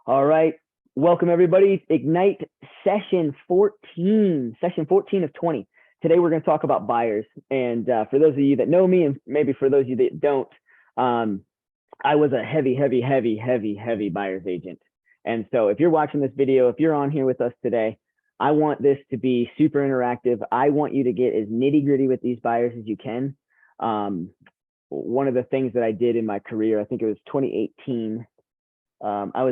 All right. Welcome, everybody. Ignite session 14 of 20. Today, we're going to talk about buyers. And for those of you that know me, and maybe for those of you that don't, I was a heavy buyer's agent. And so if you're watching this video, if you're on here with us today, I want this to be super interactive. I want you to get as nitty gritty with these buyers as you can. One of the things that I did in my career, I think it was 2018, I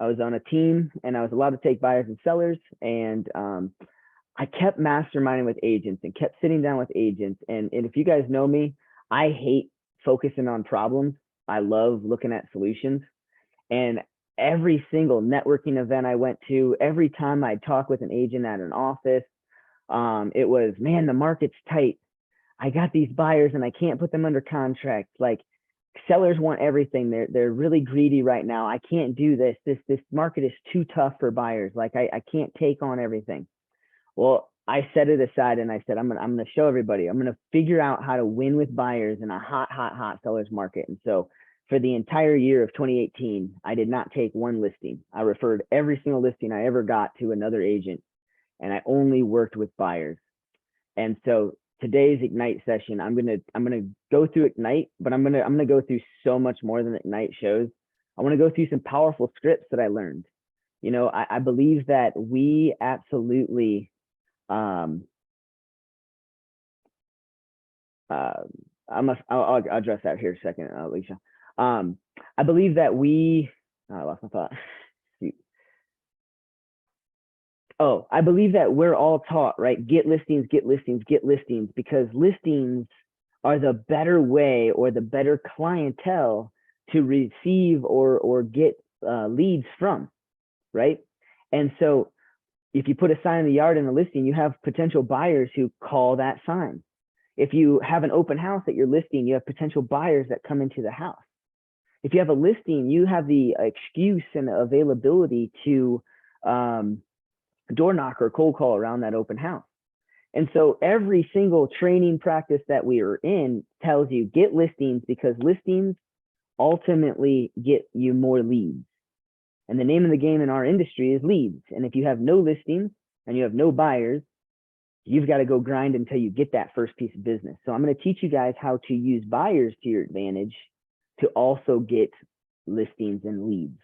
was on a team and I was allowed to take buyers and sellers, and I kept masterminding with agents and kept sitting down with agents. And if you guys know me, I hate focusing on problems. I love looking at solutions. And every single networking event I went to, every time I'd talk with an agent at an office, it was, man, the market's tight. I got these buyers and I can't put them under contract. Like, sellers want everything. They're really greedy right now. I can't do this. This market is too tough for buyers. Like, I can't take on everything. Well, I set it aside and I said, I'm gonna show everybody. I'm gonna figure out how to win with buyers in a hot sellers market. And so for the entire year of 2018, I did not take one listing. I referred every single listing I ever got to another agent, and I only worked with buyers. And so today's Ignite session, I'm gonna go through Ignite, but I'm gonna go through so much more than Ignite shows. I want to go through some powerful scripts that I learned. You know, I believe that we absolutely I'll address that here in a second, Alicia. I believe that I lost my thought. Oh, I believe that we're all taught, right? Get listings, because listings are the better way or the better clientele to receive or get leads from, right? And so if you put a sign in the yard in a listing, you have potential buyers who call that sign. If you have an open house at your listing, you have potential buyers that come into the house. If you have a listing, you have the excuse and availability to door knock or cold call around that open house. And so every single training practice that we are in tells you get listings, because listings ultimately get you more leads. And the name of the game in our industry is leads. And if you have no listings and you have no buyers, you've got to go grind until you get that first piece of business. So I'm going to teach you guys how to use buyers to your advantage to also get listings and leads.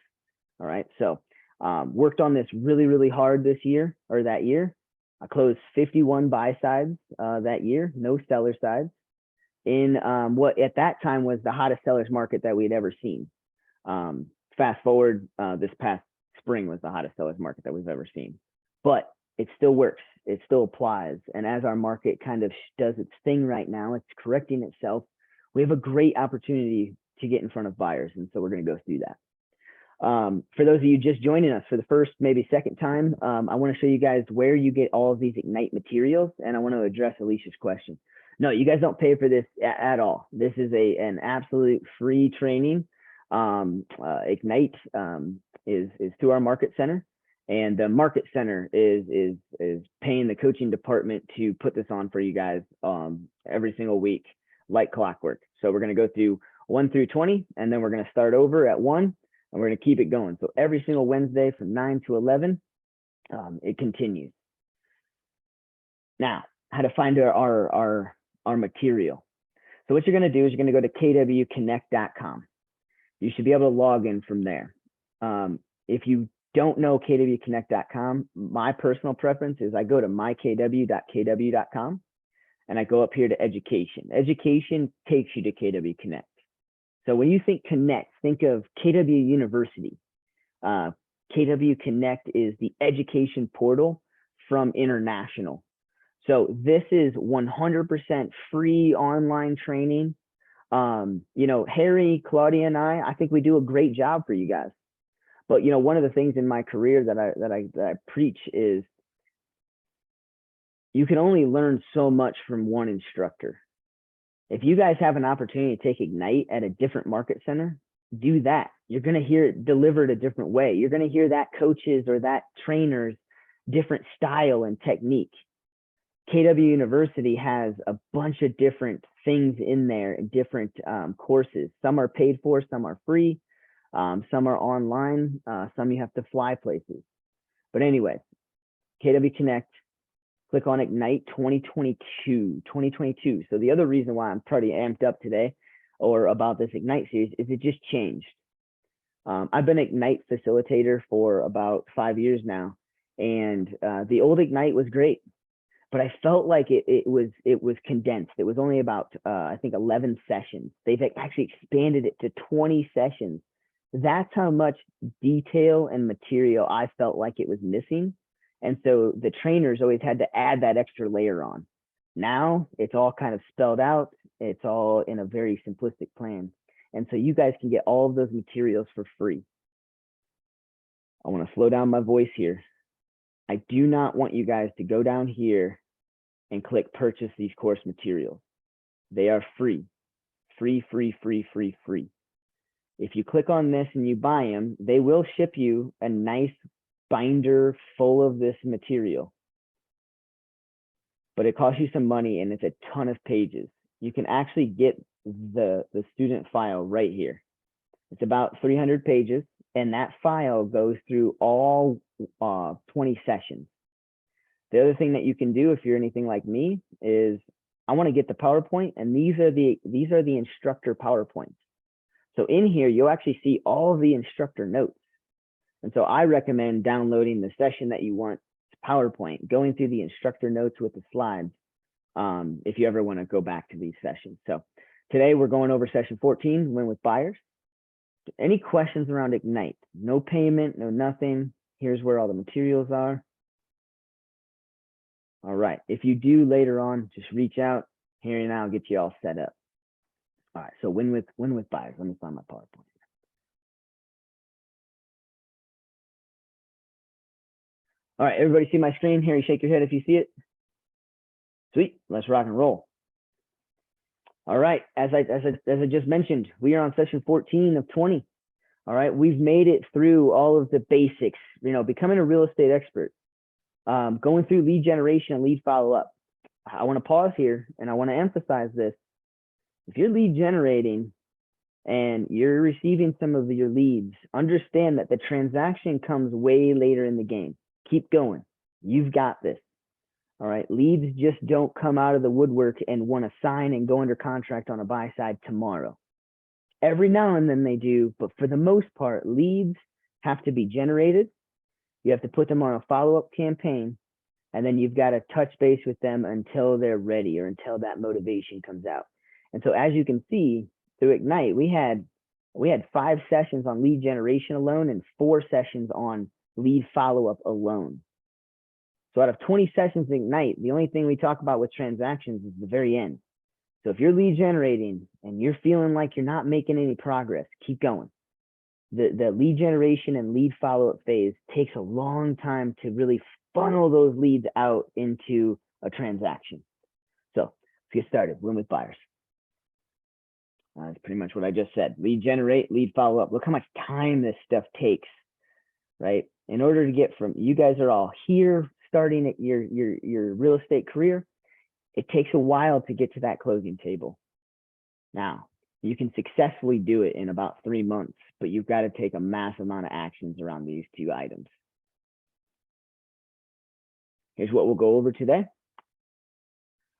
All right. So worked on this really hard this year, or that year. I closed 51 buy sides that year, no seller sides, in what at that time was the hottest sellers market that we'd ever seen. Fast forward, this past spring was the hottest sellers market that we've ever seen. But it still works. It still applies. And as our market kind of does its thing right now, it's correcting itself. We have a great opportunity to get in front of buyers. And so we're going to go through that. For those of you just joining us for the first, maybe second time, I want to show you guys where you get all of these Ignite materials, and I want to address Alicia's question. No, you guys don't pay for this at all. This is an absolute free training. Ignite is through our market center, and the market center is paying the coaching department to put this on for you guys every single week, like clockwork. So we're going to go through 1 through 20, and then we're going to start over at 1. And we're going to keep it going. So every single Wednesday from 9 to 11, it continues. Now, how to find our material. So what you're going to do is you're going to go to kwconnect.com. You should be able to log in from there. If you don't know kwconnect.com, my personal preference is I go to mykw.kw.com and I go up here to education. Education takes you to KW Connect. So when you think Connect, think of KW University. KW Connect is the education portal from International. So this is 100% free online training. You know, Harry, Claudia, and I think we do a great job for you guys. But you know, one of the things in my career that I preach is you can only learn so much from one instructor. If you guys have an opportunity to take Ignite at a different market center, do that. You're going to hear it delivered a different way. You're going to hear that coach's or that trainer's different style and technique. KW University has a bunch of different things in there, different courses. Some are paid for, some are free. Some are online, some you have to fly places. But anyway, KW Connect, click on Ignite 2022. So the other reason why I'm pretty amped up today or about this Ignite series is it just changed. I've been Ignite facilitator for about 5 years now, and the old Ignite was great, but I felt like it was condensed. It was only about I think 11 sessions. They've actually expanded it to 20 sessions. That's how much detail and material I felt like it was missing. And so the trainers always had to add that extra layer on. Now it's all kind of spelled out. It's all in a very simplistic plan. And so you guys can get all of those materials for free. I want to slow down my voice here. I do not want you guys to go down here and click purchase these course materials. They are free. Free. If you click on this and you buy them, they will ship you a nice binder full of this material. But it costs you some money and it's a ton of pages. You can actually get the student file right here. It's about 300 pages, and that file goes through all 20 sessions. The other thing that you can do if you're anything like me is I want to get the PowerPoint, and these are the instructor PowerPoints. So in here, you'll actually see all of the instructor notes. And so I recommend downloading the session that you want PowerPoint, going through the instructor notes with the slides, if you ever want to go back to these sessions. So today we're going over session 14, win with buyers. Any questions around Ignite? No payment, no nothing. Here's where all the materials are. All right. If you do later on, just reach out here and I'll get you all set up. All right. So win with buyers. Let me find my PowerPoint. All right. Everybody see my screen? Harry, shake your head if you see it. Sweet. Let's rock and roll. All right. As I just mentioned, we are on session 14 of 20. All right. We've made it through all of the basics, becoming a real estate expert, going through lead generation and lead follow-up. I want to pause here and I want to emphasize this. If you're lead generating and you're receiving some of your leads, understand that the transaction comes way later in the game. Keep going. You've got this. All right. Leads just don't come out of the woodwork and want to sign and go under contract on a buy side tomorrow. Every now and then they do, but for the most part, leads have to be generated. You have to put them on a follow-up campaign, and then you've got to touch base with them until they're ready or until that motivation comes out. And so as you can see through Ignite, we had 5 sessions on lead generation alone and 4 sessions on lead follow-up alone. So out of 20 sessions in Ignite, the only thing we talk about with transactions is the very end. So if you're lead generating and you're feeling like you're not making any progress, keep going. The lead generation and lead follow-up phase takes a long time to really funnel those leads out into a transaction. So let's get started. Win with buyers. That's pretty much what I just said. Lead generate, lead follow-up. Look how much time this stuff takes, right? In order to get from, you guys are all here starting at your real estate career. It takes a while to get to that closing table. Now, you can successfully do it in about 3 months, but you've got to take a massive amount of actions around these 2 items. Here's what we'll go over today.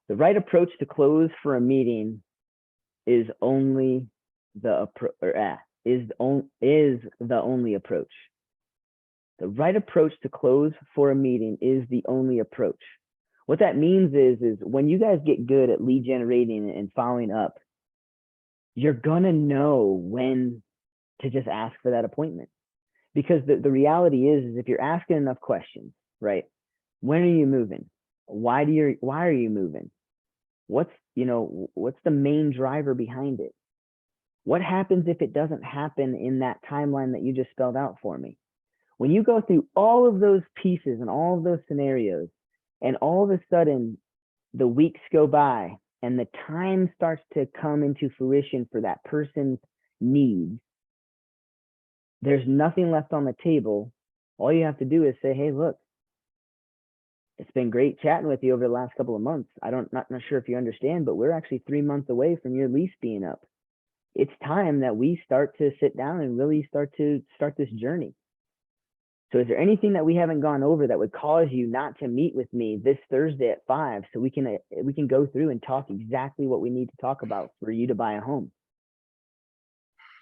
The right approach to close for a meeting is only the only approach. The right approach to close for a meeting is the only approach. What that means is when you guys get good at lead generating and following up, you're gonna know when to just ask for that appointment. Because the reality is if you're asking enough questions, right? When are you moving? Why are you moving? What's the main driver behind it? What happens if it doesn't happen in that timeline that you just spelled out for me? When you go through all of those pieces and all of those scenarios, and all of a sudden the weeks go by and the time starts to come into fruition for that person's needs, there's nothing left on the table. All you have to do is say, hey, look, it's been great chatting with you over the last couple of months. Not sure if you understand, but we're actually 3 months away from your lease being up. it's time that we start to sit down and really start this journey. So is there anything that we haven't gone over that would cause you not to meet with me this Thursday at 5 so we can go through and talk exactly what we need to talk about for you to buy a home?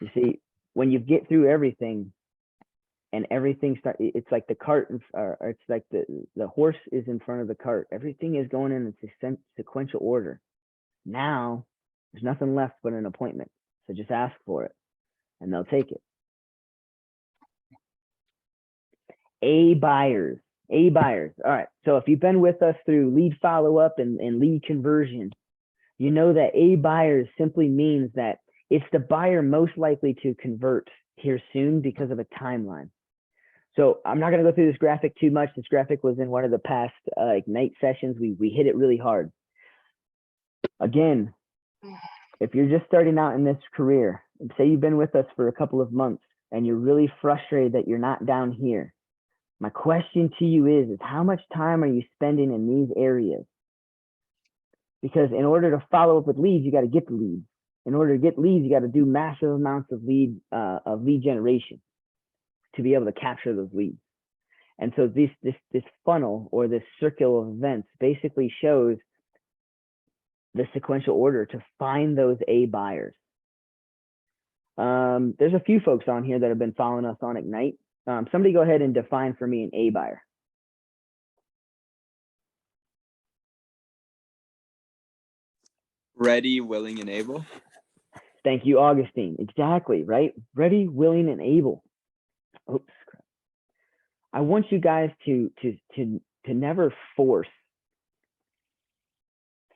You see, when you get through everything and everything it's like the cart, or it's like the horse is in front of the cart. Everything is going in a sequential order. Now there's nothing left but an appointment. So just ask for it and they'll take it. A buyers. All right. So if you've been with us through lead follow-up and lead conversion, you know that A buyers simply means that it's the buyer most likely to convert here soon because of a timeline. So I'm not going to go through this graphic too much. This graphic was in one of the past Ignite sessions. We hit it really hard. Again, if you're just starting out in this career, say you've been with us for a couple of months and you're really frustrated that you're not down here, my question to you is how much time are you spending in these areas? Because in order to follow up with leads, you got to get the leads. In order to get leads, you got to do massive amounts of lead generation to be able to capture those leads. And so this funnel or this circle of events basically shows the sequential order to find those A buyers. There's a few folks on here that have been following us on Ignite. Somebody go ahead and define for me an A buyer. Ready, willing, and able. Thank you, Augustine. Exactly, right? Ready, willing, and able. Oops. I want you guys to never force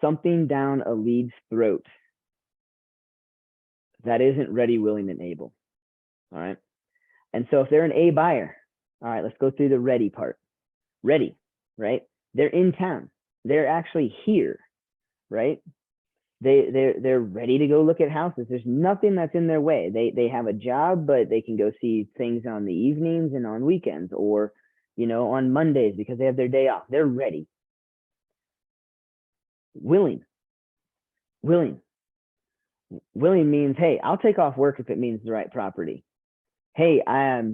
something down a lead's throat that isn't ready, willing, and able. All right. And so if they're an A buyer, all right, let's go through the ready part. Ready, right? They're in town. They're actually here, right? They're ready to go look at houses. There's nothing that's in their way. They have a job, but they can go see things on the evenings and on weekends, or on Mondays because they have their day off. They're ready. Willing means, hey, I'll take off work if it means the right property. Hey,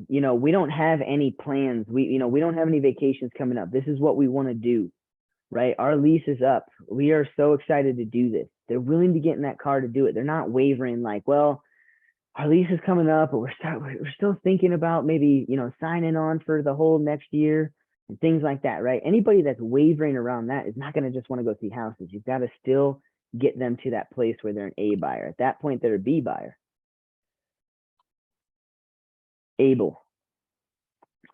we don't have any plans. We don't have any vacations coming up. This is what we want to do, right? Our lease is up. We are so excited to do this. They're willing to get in that car to do it. They're not wavering like, well, our lease is coming up, but we're still thinking about maybe, signing on for the whole next year and things like that, right? Anybody that's wavering around that is not going to just want to go see houses. You've got to still get them to that place where they're an A buyer. At that point, they're a B buyer. Able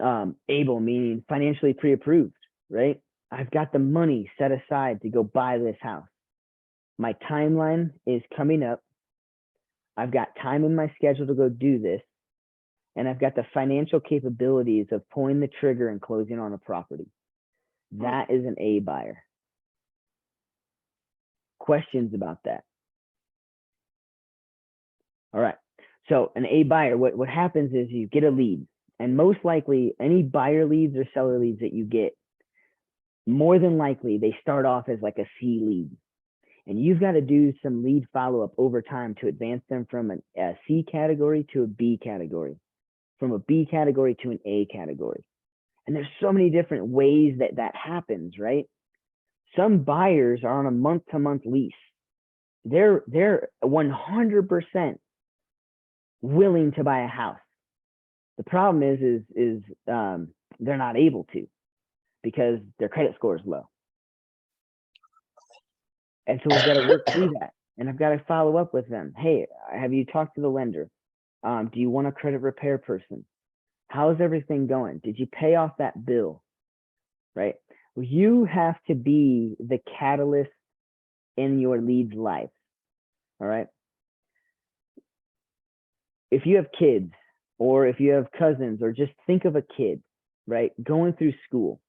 meaning financially pre-approved, right? I've got the money set aside to go buy this house. My timeline is coming up. I've got time in my schedule to go do this. And I've got the financial capabilities of pulling the trigger and closing on a property. That is an A buyer. Questions about that? All right. So an A buyer, what happens is you get a lead, and most likely any buyer leads or seller leads that you get, more than likely they start off as like a C lead, and you've got to do some lead follow-up over time to advance them from a C category to a B category, from a B category to an A category. And there's so many different ways that happens, right? Some buyers are on a month-to-month lease. They're 100% willing to buy a house. The problem is they're not able to because their credit score is low. And so we've got to work through that. And I've got to follow up with them. Hey, have you talked to the lender? Do you want a credit repair person? How's everything going? Did you pay off that bill? Right? You have to be the catalyst in your lead's life. All right. If you have kids, or if you have cousins, or just think of a kid, right, going through school.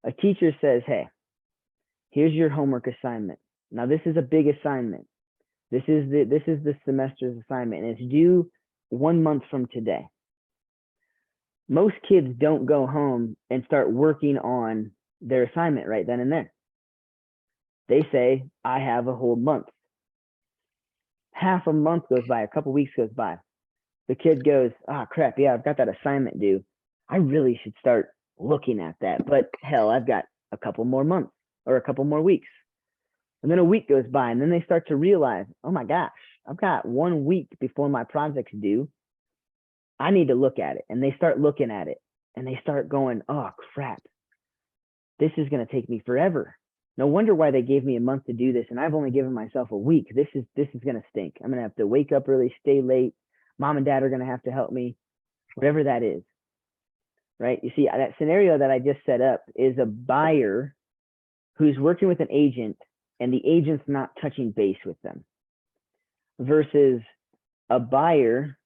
A teacher says, hey, here's your homework assignment. Now this is a big assignment. This is the semester's assignment, and it's due 1 month from today. Most kids don't go home and start working on their assignment right then and there. They say, I have a whole month. Half a month goes by, a couple weeks goes by. The kid goes, ah, crap, yeah, I've got that assignment due. I really should start looking at that. But hell, I've got a couple more months or a couple more weeks. And then a week goes by, and then they start to realize, oh my gosh, I've got 1 week before my project's due. I need to look at it. And they start looking at it, and they start going, oh crap, this is going to take me forever. No wonder why they gave me a month to do this, and I've only given myself a week. This is going to stink. I'm going to have to wake up early, stay late. Mom and dad are going to have to help me, whatever that is, right? You see, that scenario that I just set up is a buyer who's working with an agent, and the agent's not touching base with them, versus a buyer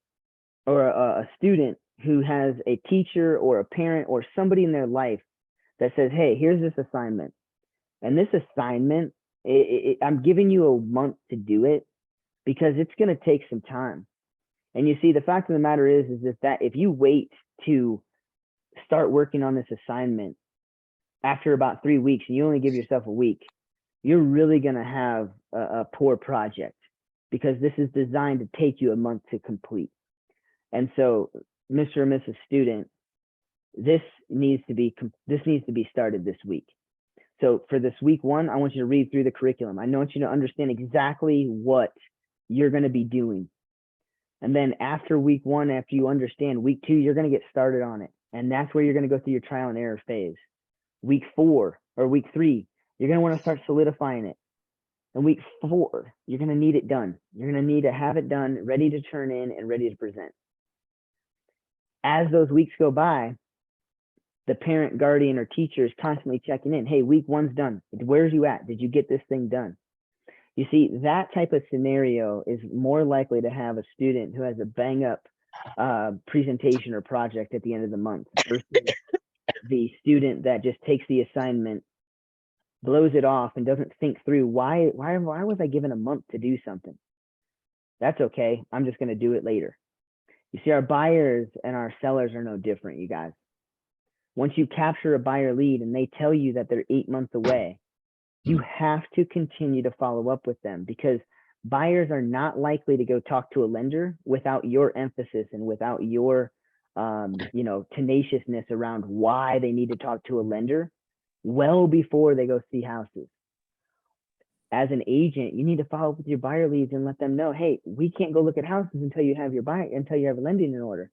or a student who has a teacher or a parent or somebody in their life that says, hey, here's this assignment. And this assignment, I'm giving you a month to do it because it's going to take some time. And you see, the fact of the matter is that if you wait to start working on this assignment after about 3 weeks and you only give yourself a week, you're really going to have a poor project, because this is designed to take you a month to complete. And so, Mr. or Mrs. Student, this needs to be started this week. So for this week 1, I want you to read through the curriculum. I want you to understand exactly what you're going to be doing. And then after week 1, after you understand, week 2, you're going to get started on it. And that's where you're going to go through your trial and error phase. Week 4 or week 3, you're going to want to start solidifying it. And week 4, you're going to need it done. You're going to need to have it done, ready to turn in and ready to present. As those weeks go by, the parent, guardian, or teacher is constantly checking in. Hey, week 1's done. Where's you at? Did you get this thing done? You see, that type of scenario is more likely to have a student who has a bang up presentation or project at the end of the month versus the student that just takes the assignment, blows it off, and doesn't think through why was I given a month to do something? That's okay. I'm just going to do it later. You see, our buyers and our sellers are no different, you guys. Once you capture a buyer lead and they tell you that they're 8 months away, you have to continue to follow up with them, because buyers are not likely to go talk to a lender without your emphasis and without your tenaciousness around why they need to talk to a lender well before they go see houses. As an agent, you need to follow up with your buyer leads and let them know, hey, we can't go look at houses until you have a lending in order.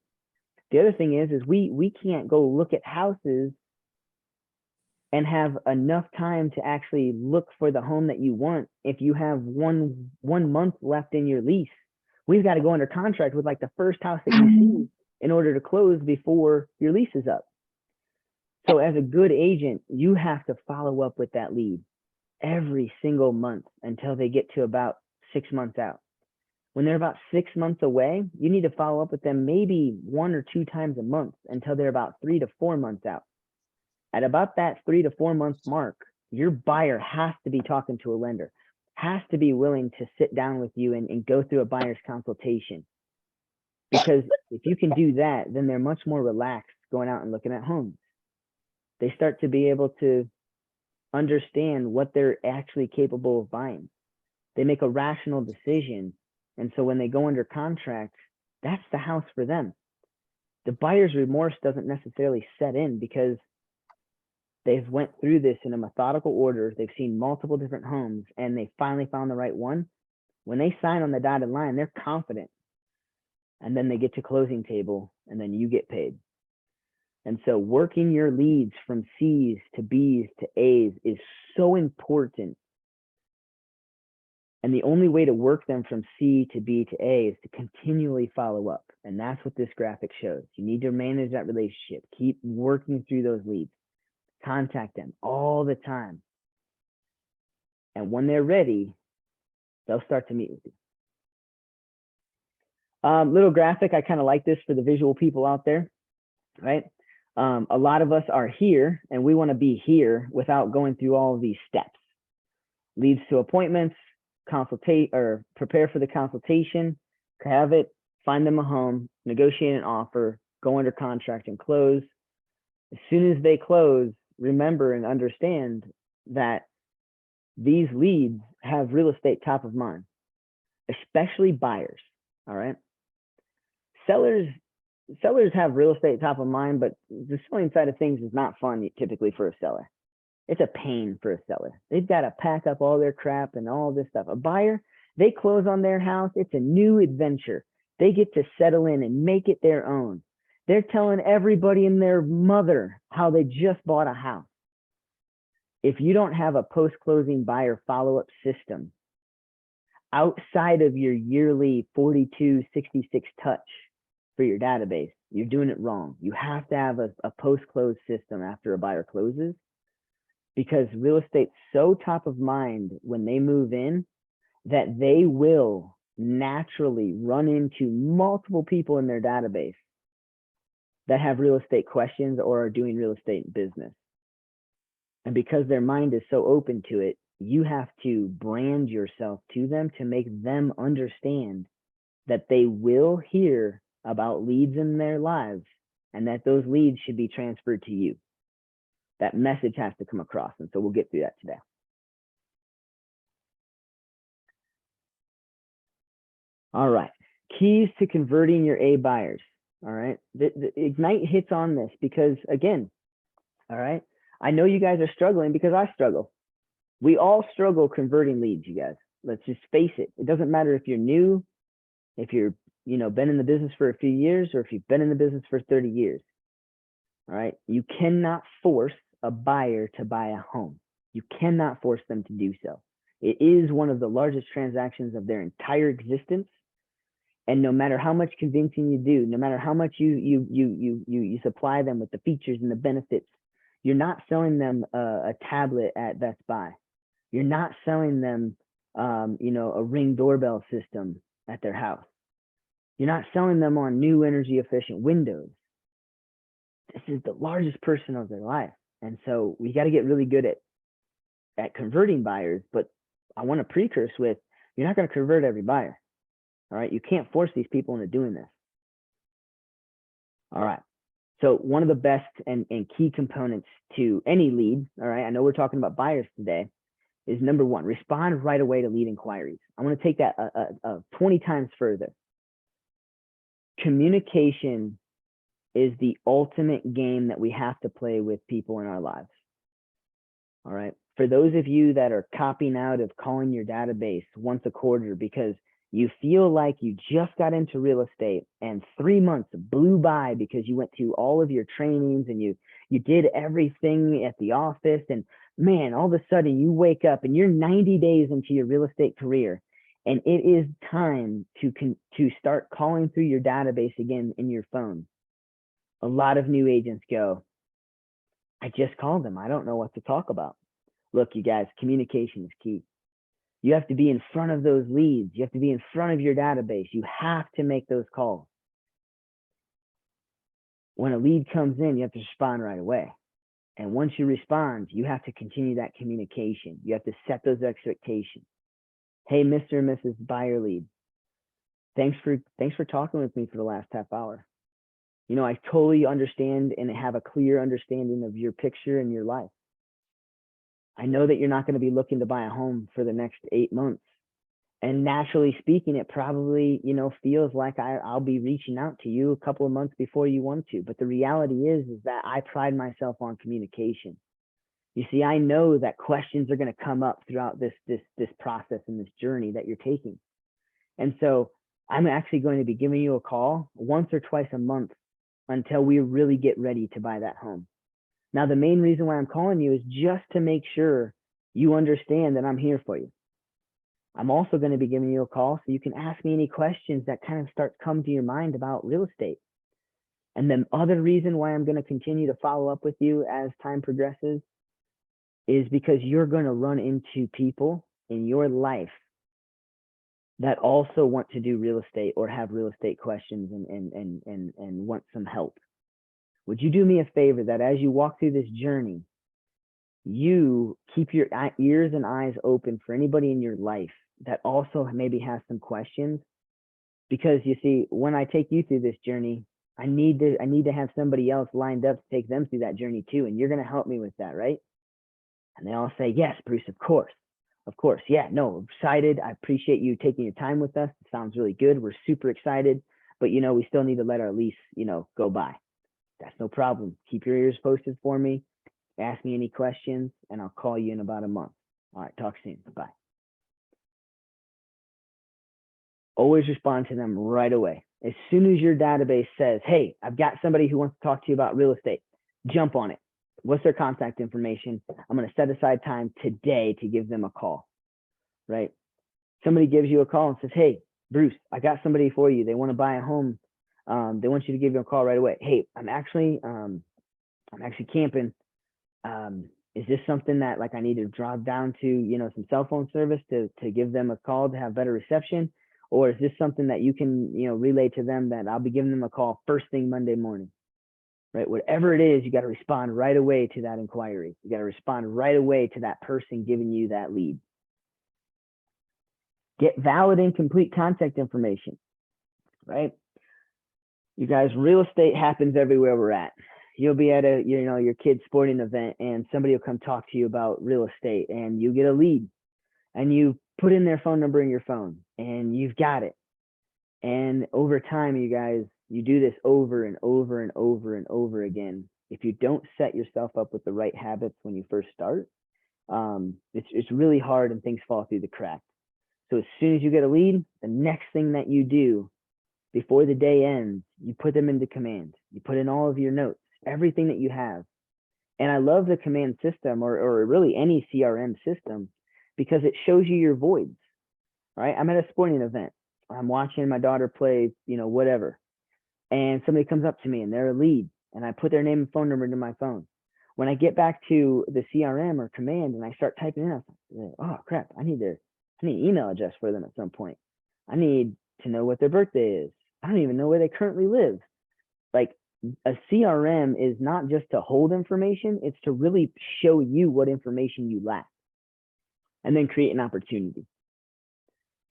The other thing is we can't go look at houses and have enough time to actually look for the home that you want if you have one month left in your lease. We've got to go under contract with like the first house that you see in order to close before your lease is up. So as a good agent, you have to follow up with that lead every single month until they get to about 6 months out. When they're about 6 months away, you need to follow up with them maybe 1 or 2 times a month until they're about 3 to 4 months out. At about that 3 to 4 month mark, your buyer has to be talking to a lender, has to be willing to sit down with you and go through a buyer's consultation. Because if you can do that, then they're much more relaxed going out and looking at homes. They start to be able to understand what they're actually capable of buying. They make a rational decision. And so when they go under contract, that's the house for them. The buyer's remorse doesn't necessarily set in because they've went through this in a methodical order. They've seen multiple different homes and they finally found the right one. When they sign on the dotted line, they're confident. And then they get to closing table and then you get paid. And so working your leads from C's to B's to A's is so important. And the only way to work them from C to B to A is to continually follow up. And that's what this graphic shows. You need to manage that relationship. Keep working through those leads. Contact them all the time. And when they're ready, they'll start to meet with you. Little graphic. I kind of like this for the visual people out there, right? A lot of us are here and we want to be here without going through all of these steps. Leads to appointments, consultate or prepare for the consultation, have it, find them a home, negotiate an offer, go under contract and close. As soon as they close, remember and understand that these leads have real estate top of mind. especially buyers. All right. Sellers have real estate top of mind, but the selling side of things is not fun typically for a seller. It's a pain for a seller. They've got to pack up all their crap and all this stuff. A buyer, they close on their house. It's a new adventure. They get to settle in and make it their own. They're telling everybody and their mother how they just bought a house. If you don't have a post-closing buyer follow-up system outside of your yearly 4266 touch for your database, you're doing it wrong. You have to have a post-close system after a buyer closes, because real estate's so top of mind when they move in that they will naturally run into multiple people in their database that have real estate questions or are doing real estate business. And because their mind is so open to it, you have to brand yourself to them to make them understand that they will hear about leads in their lives and that those leads should be transferred to you. That message has to come across. And so we'll get through that today. All right. Keys to converting your A buyers. All right. The Ignite hits on this because, again, all right, I know you guys are struggling because I struggle. We all struggle converting leads, you guys. Let's just face it. It doesn't matter if you're new, if you're, been in the business for a few years, or if you've been in the business for 30 years. All right. You cannot force a buyer to buy a home. You cannot force them to do so. It is one of the largest transactions of their entire existence. And no matter how much convincing you do, no matter how much you supply them with the features and the benefits, you're not selling them a tablet at Best Buy. You're not selling them, a Ring doorbell system at their house. You're not selling them on new energy efficient windows. This is the largest person of their life. And so we got to get really good at converting buyers. But I want to precurse with, you're not going to convert every buyer. All right. You can't force these people into doing this. All right. So one of the best and key components to any lead, all right, I know we're talking about buyers today, is number one, respond right away to lead inquiries. I want to take that 20 times further. Communication is the ultimate game that we have to play with people in our lives. All right. For those of you that are copping out of calling your database once a quarter because you feel like you just got into real estate and 3 months blew by because you went through all of your trainings and you did everything at the office, and man, all of a sudden you wake up and you're 90 days into your real estate career, and it is time to start calling through your database again in your phone. A lot of new agents go, I just called them. I don't know what to talk about. Look, you guys, communication is key. You have to be in front of those leads. You have to be in front of your database. You have to make those calls. When a lead comes in, you have to respond right away. And once you respond, you have to continue that communication. You have to set those expectations. Hey, Mr. and Mrs. Buyer Lead, thanks for talking with me for the last half hour. I totally understand and have a clear understanding of your picture and your life. I know that you're not going to be looking to buy a home for the next 8 months. And naturally speaking, it probably, feels like I'll be reaching out to you a couple of months before you want to. But the reality is that I pride myself on communication. You see, I know that questions are going to come up throughout this process and this journey that you're taking. And so I'm actually going to be giving you a call once or twice a month until we really get ready to buy that home. Now, the main reason why I'm calling you is just to make sure you understand that I'm here for you. I'm also going to be giving you a call so you can ask me any questions that kind of start to come to your mind about real estate. And the other reason why I'm going to continue to follow up with you as time progresses is because you're going to run into people in your life that also want to do real estate or have real estate questions and want some help. Would you do me a favor that as you walk through this journey, you keep your ears and eyes open for anybody in your life that also maybe has some questions? Because you see, when I take you through this journey, I need to have somebody else lined up to take them through that journey too. And you're going to help me with that, right? And they all say, yes, Bruce, of course. Of course. Yeah, no, excited. I appreciate you taking your time with us. It sounds really good. We're super excited, but we still need to let our lease, go by. That's no problem. Keep your ears posted for me. Ask me any questions and I'll call you in about a month. All right, talk soon. Bye. Always respond to them right away. As soon as your database says, hey, I've got somebody who wants to talk to you about real estate, jump on it. What's their contact information? I'm going to set aside time today to give them a call, right? Somebody gives you a call and says, hey, Bruce, I got somebody for you. They want to buy a home. They want you to give them a call right away. Hey, I'm actually camping. Is this something that I need to drop down to, some cell phone service to give them a call to have better reception? Or is this something that you can, relay to them that I'll be giving them a call first thing Monday morning, right? Whatever it is, you got to respond right away to that inquiry. You got to respond right away to that person giving you that lead. Get valid and complete contact information, right? You guys, real estate happens everywhere we're at. You'll be at your kid's sporting event and somebody will come talk to you about real estate and you get a lead and you put in their phone number in your phone and you've got it. And over time, you guys, you do this over and over and over and over again. If you don't set yourself up with the right habits when you first start, it's really hard and things fall through the cracks. So as soon as you get a lead, the next thing that you do before the day ends, you put them into command. You put in all of your notes, everything that you have. And I love the command system or really any CRM system because it shows you your voids, right? I'm at a sporting event. I'm watching my daughter play, whatever. And somebody comes up to me and they're a lead and I put their name and phone number into my phone. When I get back to the CRM or command and I start typing in, I'm like, oh crap, I need an email address for them at some point. I need to know what their birthday is. I don't even know where they currently live. Like a CRM is not just to hold information, it's to really show you what information you lack and then create an opportunity.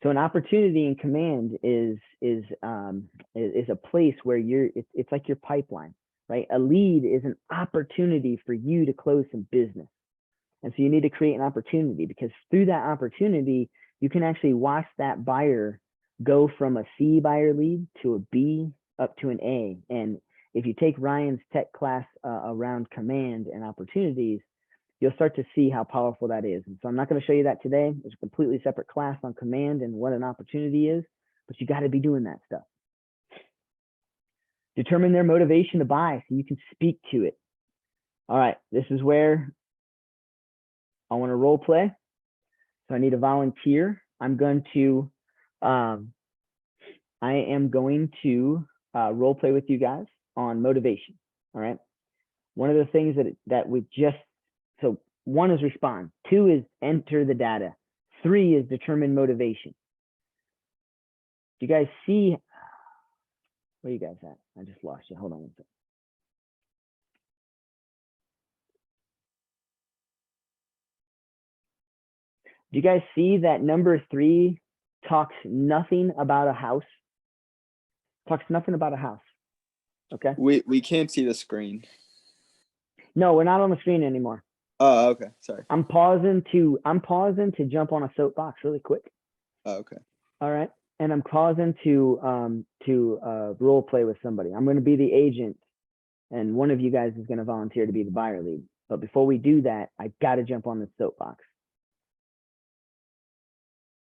So an opportunity in command is a place where it's like your pipeline, right? A lead is an opportunity for you to close some business. And so you need to create an opportunity because through that opportunity, you can actually watch that buyer go from a C buyer lead to a B up to an A. And if you take Ryan's tech class around command and opportunities, you'll start to see how powerful that is. And so I'm not going to show you that today. There's a completely separate class on command and what an opportunity is, but you got to be doing that stuff. Determine their motivation to buy so you can speak to it. All right, this is where I want to role play. So I need a volunteer. I am going to role play with you guys on motivation. All right. One of the things that we just, so 1 is respond, 2 is enter the data, 3 is determine motivation. Do you guys see, where are you guys at? I just lost you. Hold on one second. Do you guys see that number 3 talks nothing about a house? Talks nothing about a house. Okay. We can't see the screen. No, we're not on the screen anymore. Oh, okay. Sorry. I'm pausing to jump on a soapbox really quick. Oh, okay. All right. And I'm pausing to role play with somebody. I'm going to be the agent and one of you guys is going to volunteer to be the buyer lead. But before we do that, I got to jump on the soapbox.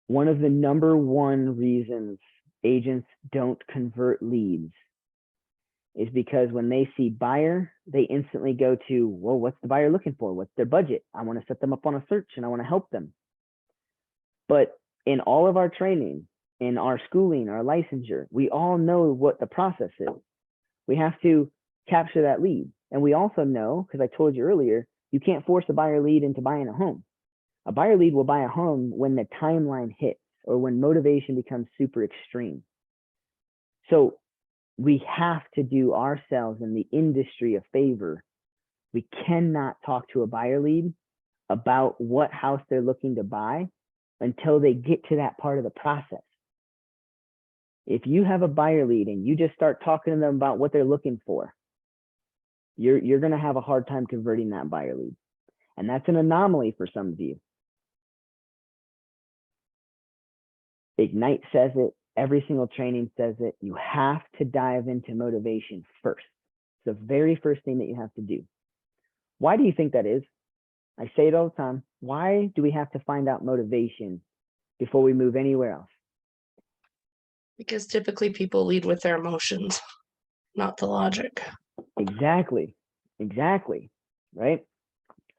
One of the number 1 reasons agents don't convert leads is because when they see buyer, they instantly go to, well, what's the buyer looking for? What's their budget? I want to set them up on a search and I want to help them. But in all of our training, in our schooling, our licensure, we all know what the process is. We have to capture that lead. And we also know, because I told you earlier, you can't force a buyer lead into buying a home. A buyer lead will buy a home when the timeline hits or when motivation becomes super extreme. So we have to do ourselves and the industry a favor. We cannot talk to a buyer lead about what house they're looking to buy until they get to that part of the process. If you have a buyer lead and you just start talking to them about what they're looking for, you're going to have a hard time converting that buyer lead. And that's an anomaly for some of you. Ignite says it. Every single training says it. You have to dive into motivation first. It's the very first thing that you have to do. Why do you think that is? I say it all the time. Why do we have to find out motivation before we move anywhere else? Because typically people lead with their emotions, not the logic. Exactly. Right?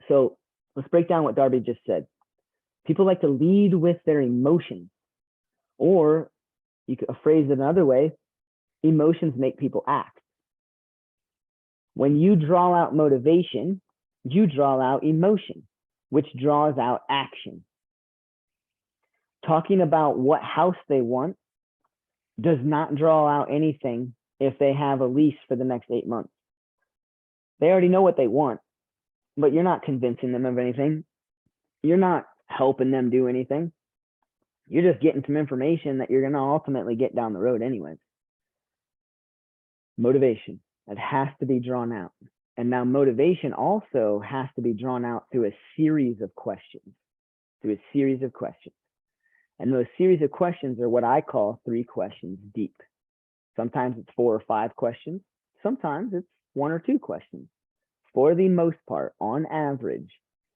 So let's break down what Darby just said. People like to lead with their emotions, or you could phrase it another way, emotions make people act. When you draw out motivation, you draw out emotion, which draws out action. Talking about what house they want does not draw out anything if they have a lease for the next 8 months. They already know what they want, but you're not convincing them of anything. You're not helping them do anything. You're just getting some information that you're going to ultimately get down the road anyways. Motivation, that has to be drawn out. And now motivation also has to be drawn out through a series of questions, And those series of questions are what I call 3 questions deep. Sometimes it's 4 or 5 questions. Sometimes it's 1 or 2 questions. For the most part, on average,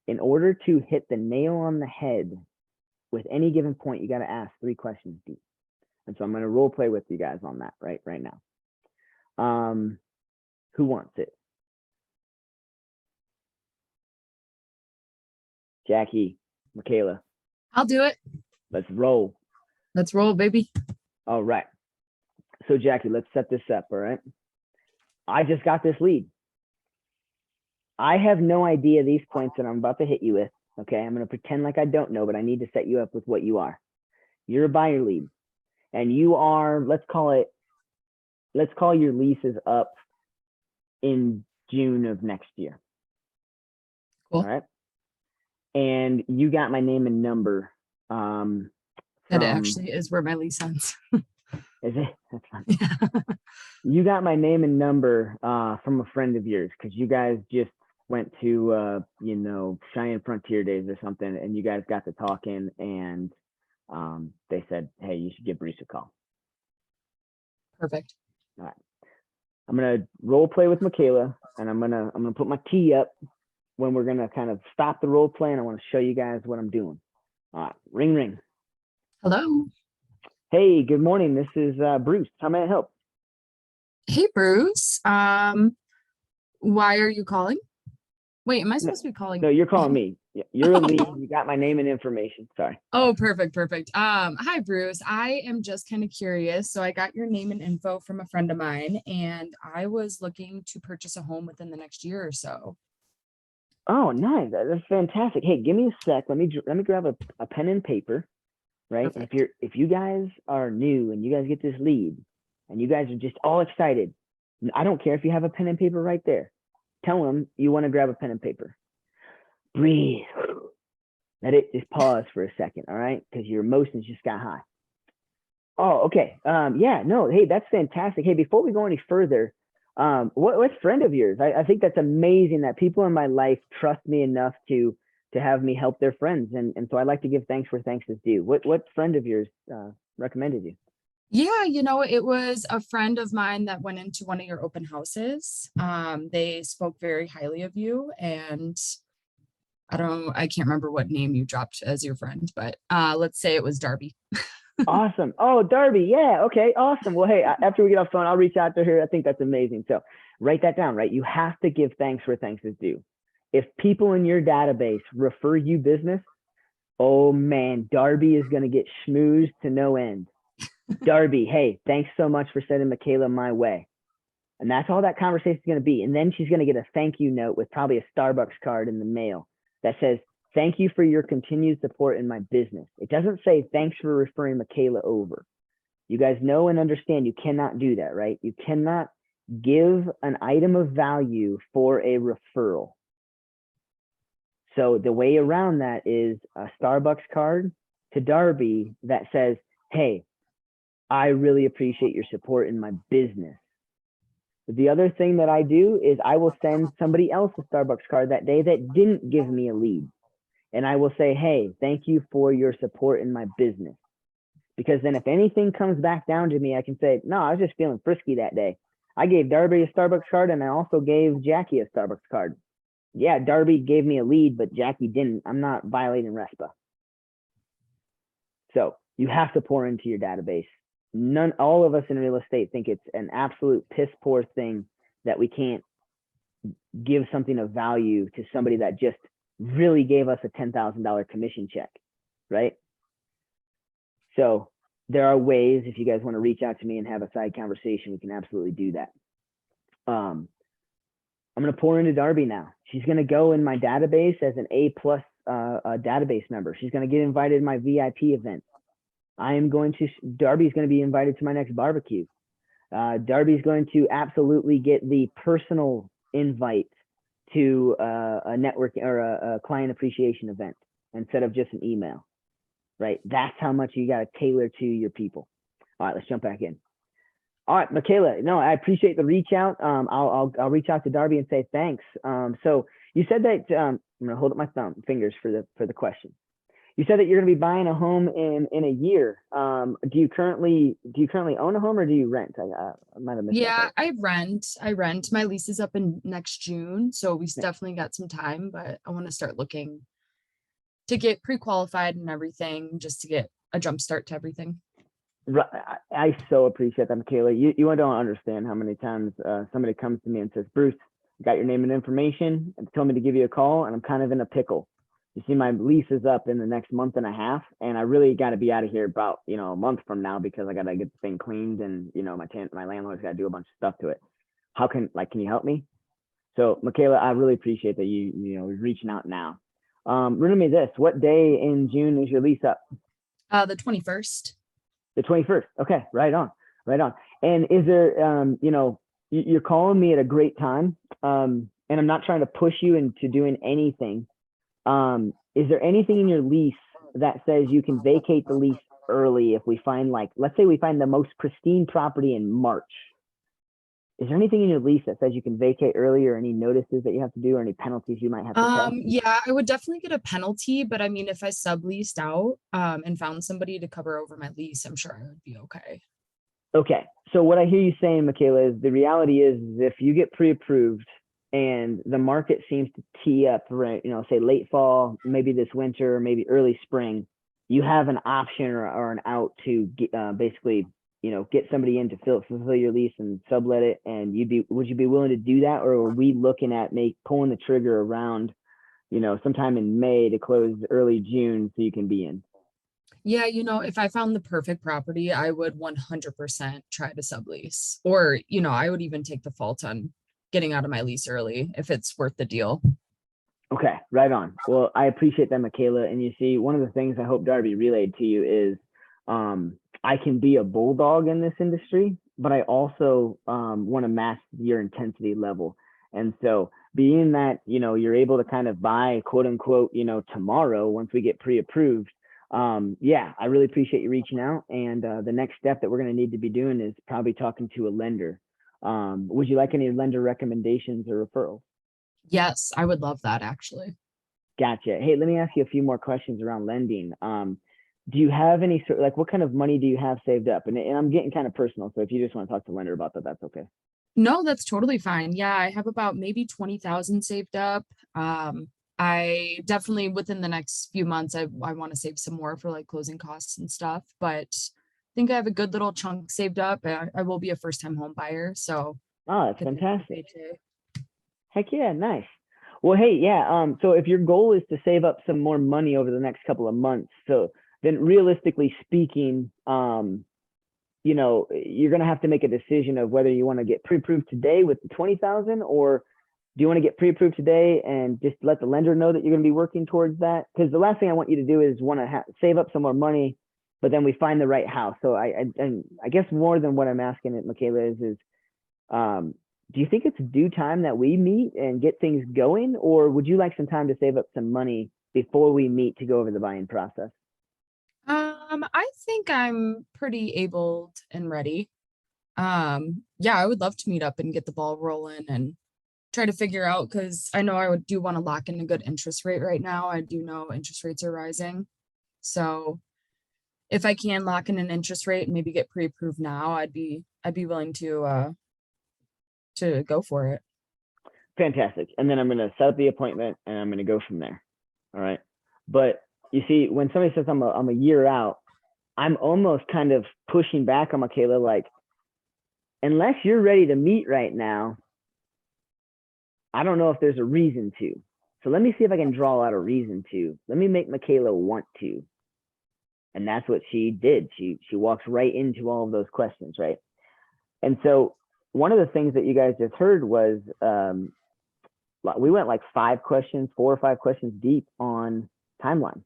in order to hit the nail on the head with any given point, you got to ask 3 questions deep. And so I'm going to role play with you guys on that right now. Who wants it? Jackie, Michaela. I'll do it. Let's roll. Let's roll, baby. All right. So Jackie, let's set this up, all right? I just got this lead. I have no idea these points that I'm about to hit you with, okay? I'm going to pretend like I don't know, but I need to set you up with what you are. You're a buyer lead, and you are, let's call your leases up in June of next year. Cool. All right. And you got my name and number. That actually is where my lease ends. Is it? That's fine. Yeah. You got my name and number from a friend of yours because you guys just went to Cheyenne Frontier Days or something, and you guys got to talking, and they said, hey, you should give Bruce a call. Perfect. All right. I'm gonna role play with Michaela, and I'm gonna put my tee up when we're gonna kind of stop the role play, and I want to show you guys what I'm doing. All right, ring ring. Hello. Hey, good morning. This is Bruce. How may I help? Hey, Bruce. Why are you calling? Wait, am I supposed to be calling? No, you're calling me. You're a lead. You got my name and information. Sorry. Oh, perfect. Hi, Bruce. I am just kind of curious. So I got your name and info from a friend of mine, and I was looking to purchase a home within the next year or so. Oh, nice. That's fantastic. Hey, give me a sec. Let me grab a pen and paper. Right. Perfect. If you guys are new and you guys get this lead and you guys are just all excited, I don't care if you have a pen and paper right there. Tell them you want to grab a pen and paper. Breathe. Let it just pause for a second, all right? Because your emotions just got high. Oh, okay. Yeah, no, hey, that's fantastic. Hey, before we go any further, what friend of yours? I think that's amazing that people in my life trust me enough to have me help their friends. And so I like to give thanks where thanks is due. What friend of yours recommended you? Yeah, it was a friend of mine that went into one of your open houses. They spoke very highly of you, and I can't remember what name you dropped as your friend, but let's say it was Darby. Awesome. Oh, Darby. Yeah. Okay. Awesome. Well, hey, after we get off the phone, I'll reach out to her. I think that's amazing. So write that down, right? You have to give thanks where thanks is due. If people in your database refer you business, oh man, Darby is going to get schmoozed to no end. Darby, hey, thanks so much for sending Michaela my way. And that's all that conversation is going to be. And then she's going to get a thank you note with probably a Starbucks card in the mail that says, thank you for your continued support in my business. It doesn't say thanks for referring Michaela over. You guys know and understand you cannot do that, right? You cannot give an item of value for a referral. So the way around that is a Starbucks card to Darby that says, hey, I really appreciate your support in my business. The other thing that I do is I will send somebody else a Starbucks card that day that didn't give me a lead. And I will say, hey, thank you for your support in my business. because then if anything comes back down to me, I can say, no, I was just feeling frisky that day. I gave Darby a Starbucks card and I also gave Jackie a Starbucks card. Yeah, Darby gave me a lead, but Jackie didn't. I'm not violating RESPA. So you have to pour into your database. All of us in real estate think it's an absolute piss poor thing that we can't give something of value to somebody that just really gave us a $10,000 commission check, right? So there are ways, if you guys want to reach out to me and have a side conversation, we can absolutely do that. I'm going to pour into Darby now. She's going to go in my database as an A+ database member. She's going to get invited to my VIP event. Darby's going to be invited to my next barbecue. Darby's going to absolutely get the personal invite to a network or a client appreciation event instead of just an email, right? That's how much you got to tailor to your people. All right, let's jump back in. All right, Michaela, no, I appreciate the reach out. I'll reach out to Darby and say thanks. So you said that, I'm gonna hold up my fingers for the question. You said that you're gonna be buying a home in a year. Do you currently own a home or do you rent? I might have missed that Yeah, part. I rent. My lease is up in next June, so we definitely got some time, but I want to start looking to get pre-qualified and everything, just to get a jump start to everything. I so appreciate that, Michaela. You don't understand how many times somebody comes to me and says, Bruce, got your name and information and told me to give you a call, and I'm kind of in a pickle. You see, my lease is up in the next month and a half, and I really got to be out of here about, a month from now because I got to get the thing cleaned and, my landlord's got to do a bunch of stuff to it. Can you help me? So, Michaela, I really appreciate that you reaching out now. Remember me this, what day in June is your lease up? The 21st. The 21st. Okay, right on. And is there, you're calling me at a great time, and I'm not trying to push you into doing anything. Is there anything in your lease that says you can vacate the lease early if we find, let's say we find the most pristine property in March? Is there anything in your lease that says you can vacate early, or any notices that you have to do, or any penalties you might have to pay? Yeah, I would definitely get a penalty, but I mean, if I subleased out and found somebody to cover over my lease, I'm sure I would be okay. Okay, so what I hear you saying, Michaela, is the reality is if you get pre-approved and the market seems to tee up, right, say late fall, maybe this winter, maybe early spring, you have an option or an out to basically, get somebody in to fulfill your lease and sublet it. And would you be willing to do that? Or are we looking at pulling the trigger around, sometime in May to close early June so you can be in? Yeah, if I found the perfect property, I would 100% try to sublease, or, I would even take the fault on getting out of my lease early if it's worth the deal. Okay, right on. Well, I appreciate that, Michaela. And you see, one of the things I hope Darby relayed to you is I can be a bulldog in this industry, but I also want to match your intensity level. And so being that, you're able to kind of buy, quote unquote, tomorrow, once we get pre-approved, yeah, I really appreciate you reaching out. And the next step that we're going to need to be doing is probably talking to a lender. Would you like any lender recommendations or referrals? Yes, I would love that, actually. Gotcha. Hey, let me ask you a few more questions around lending. Do you have any what kind of money do you have saved up? And I'm getting kind of personal, so if you just want to talk to a lender about that, that's okay. No, that's totally fine. Yeah, I have about maybe 20,000 saved up. I definitely, within the next few months, I want to save some more for closing costs and stuff, but I think I have a good little chunk saved up. I will be a first-time home buyer, so. Oh, that's fantastic. Heck yeah, nice. Well, hey, yeah. So if your goal is to save up some more money over the next couple of months, then realistically speaking, you're going to have to make a decision of whether you want to get pre-approved today with the 20,000, or do you want to get pre-approved today and just let the lender know that you're going to be working towards that? Because the last thing I want you to do is want to save up some more money, but then we find the right house. So I guess more than what I'm asking it, Michaela, is do you think it's due time that we meet and get things going, or would you like some time to save up some money before we meet to go over the buying process? I think I'm pretty able and ready. Yeah, I would love to meet up and get the ball rolling and try to figure out, because I know I do want to lock in a good interest rate right now. I do know interest rates are rising. So if I can lock in an interest rate and maybe get pre-approved now, I'd be willing to go for it. Fantastic. And then I'm going to set up the appointment and I'm going to go from there. All right. But you see, when somebody says I'm a year out, I'm almost kind of pushing back on Michaela, like, unless you're ready to meet right now, I don't know if there's a reason to. So let me see if I can draw out a reason to. Let me make Michaela want to. And that's what she did. She walks right into all of those questions, right? And so one of the things that you guys just heard was we went like 4 or 5 questions deep on timeline,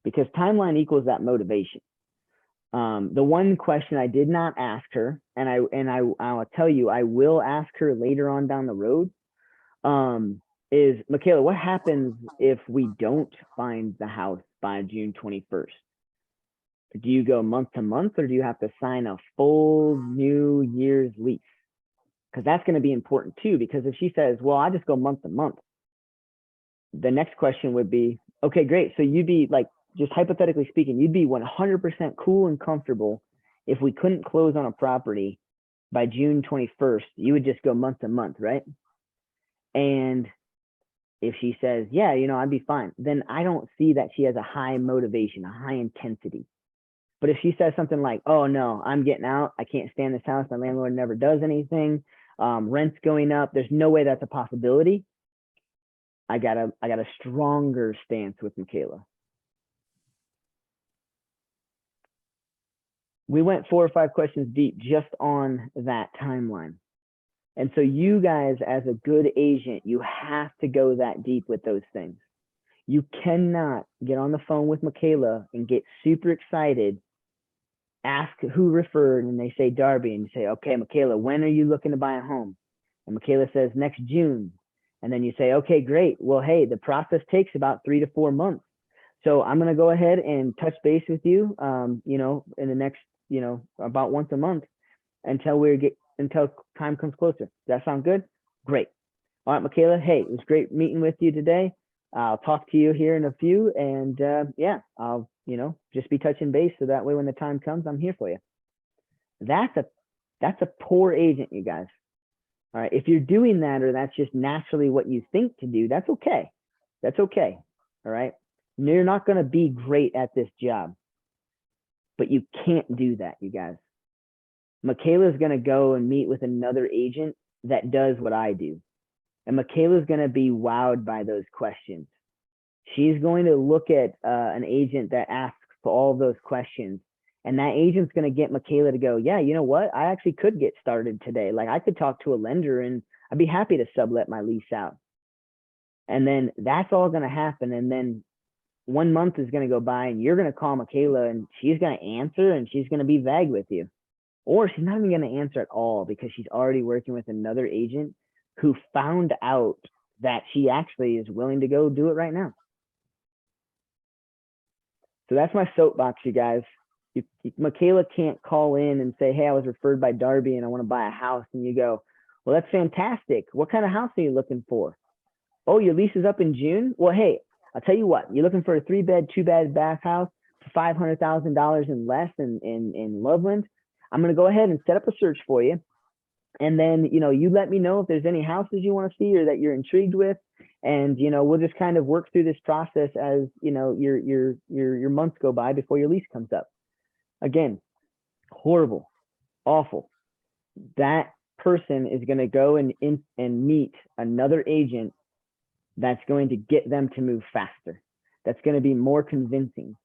because timeline equals that motivation. The one question I did not ask her, and I'll tell you, I will ask her later on down the road, is, Michaela, what happens if we don't find the house by June 21st? Do you go month to month, or do you have to sign a full New Year's lease? Because that's going to be important too, because if she says, well, I just go month to month, the next question would be, okay, great. So you'd be like, just hypothetically speaking, you'd be 100% cool and comfortable if we couldn't close on a property by June 21st, you would just go month to month, right? And if she says, yeah, I'd be fine, then I don't see that she has a high motivation, a high intensity. But if she says something like, oh no, I'm getting out, I can't stand this house, my landlord never does anything, rent's going up, there's no way that's a possibility, I got a stronger stance with Michaela. We went 4 or 5 questions deep just on that timeline. And so you guys, as a good agent, you have to go that deep with those things. You cannot get on the phone with Michaela and get super excited, ask who referred, and they say Darby, and you say, okay, Michaela, when are you looking to buy a home? And Michaela says next June. And then you say, okay, great. Well, hey, the process takes about 3 to 4 months. So I'm going to go ahead and touch base with you, in the next, about once a month until time comes closer. Does that sound good? Great. All right, Michaela, hey, it was great meeting with you today. I'll talk to you here in a few, and yeah, I'll, just be touching base, so that way when the time comes, I'm here for you. That's a poor agent, you guys. All right, if you're doing that, or that's just naturally what you think to do, that's okay. That's okay. All right. You're not going to be great at this job, but you can't do that, you guys. Michaela's going to go and meet with another agent that does what I do. And Michaela's going to be wowed by those questions. She's going to look at an agent that asks for all of those questions. And that agent's going to get Michaela to go, yeah, you know what? I actually could get started today. Like, I could talk to a lender and I'd be happy to sublet my lease out. And then that's all going to happen. And then 1 month is going to go by, and you're going to call Michaela, and she's going to answer, and she's going to be vague with you. Or she's not even going to answer at all, because she's already working with another agent who found out that she actually is willing to go do it right now. So that's my soapbox, you guys. Michaela can't call in and say, hey, I was referred by Darby and I want to buy a house. And you go, well, that's fantastic. What kind of house are you looking for? Oh, your lease is up in June? Well, hey, I'll tell you what, you're looking for a 3-bed, 2-bed bath house for $500,000 and less in Loveland. I'm going to go ahead and set up a search for you. And then, you let me know if there's any houses you want to see or that you're intrigued with. And, we'll just kind of work through this process as, your months go by before your lease comes up. Again, horrible, awful. That person is going to go and meet another agent that's going to get them to move faster. That's going to be more convincing.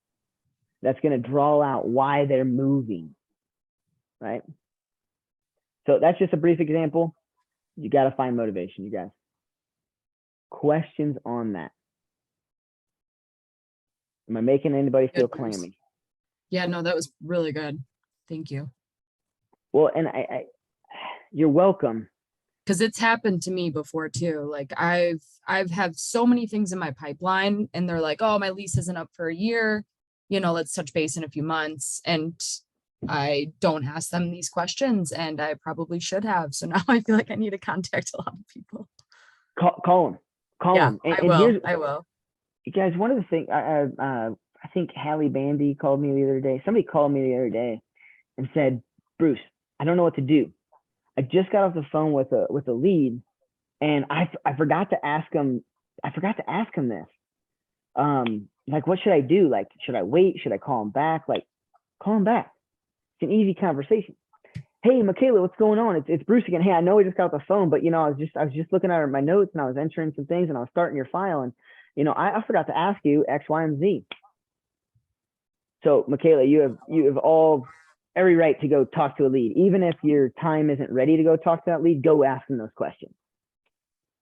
That's going to draw out why they're moving, right? So that's just a brief example. You got to find motivation, you guys. Questions on that? Am I making anybody feel clammy? Yeah, no, that was really good. Thank you. Well, and you're welcome. Because it's happened to me before too. Like I've had so many things in my pipeline, and they're like, oh, my lease isn't up for a year. Let's touch base in a few months. And I don't ask them these questions, and I probably should have. So now I feel like I need to contact a lot of people. Call them. Yeah, And I will. You guys, one of the things, I think Hallie Bandy called me the other day. Somebody called me the other day and said, Bruce, I don't know what to do. I just got off the phone with a lead, and I forgot to ask him. I forgot to ask him this. Like, what should I do? Like, should I wait? Should I call him back? Like, call him back. It's an easy conversation. Hey, Michaela, what's going on? It's Bruce again. Hey, I know we just got off the phone, but I was just looking at my notes, and I was entering some things, and I was starting your file, and I forgot to ask you X, Y, and Z. So, Michaela, you have all every right to go talk to a lead, even if your time isn't ready to go talk to that lead. Go ask them those questions,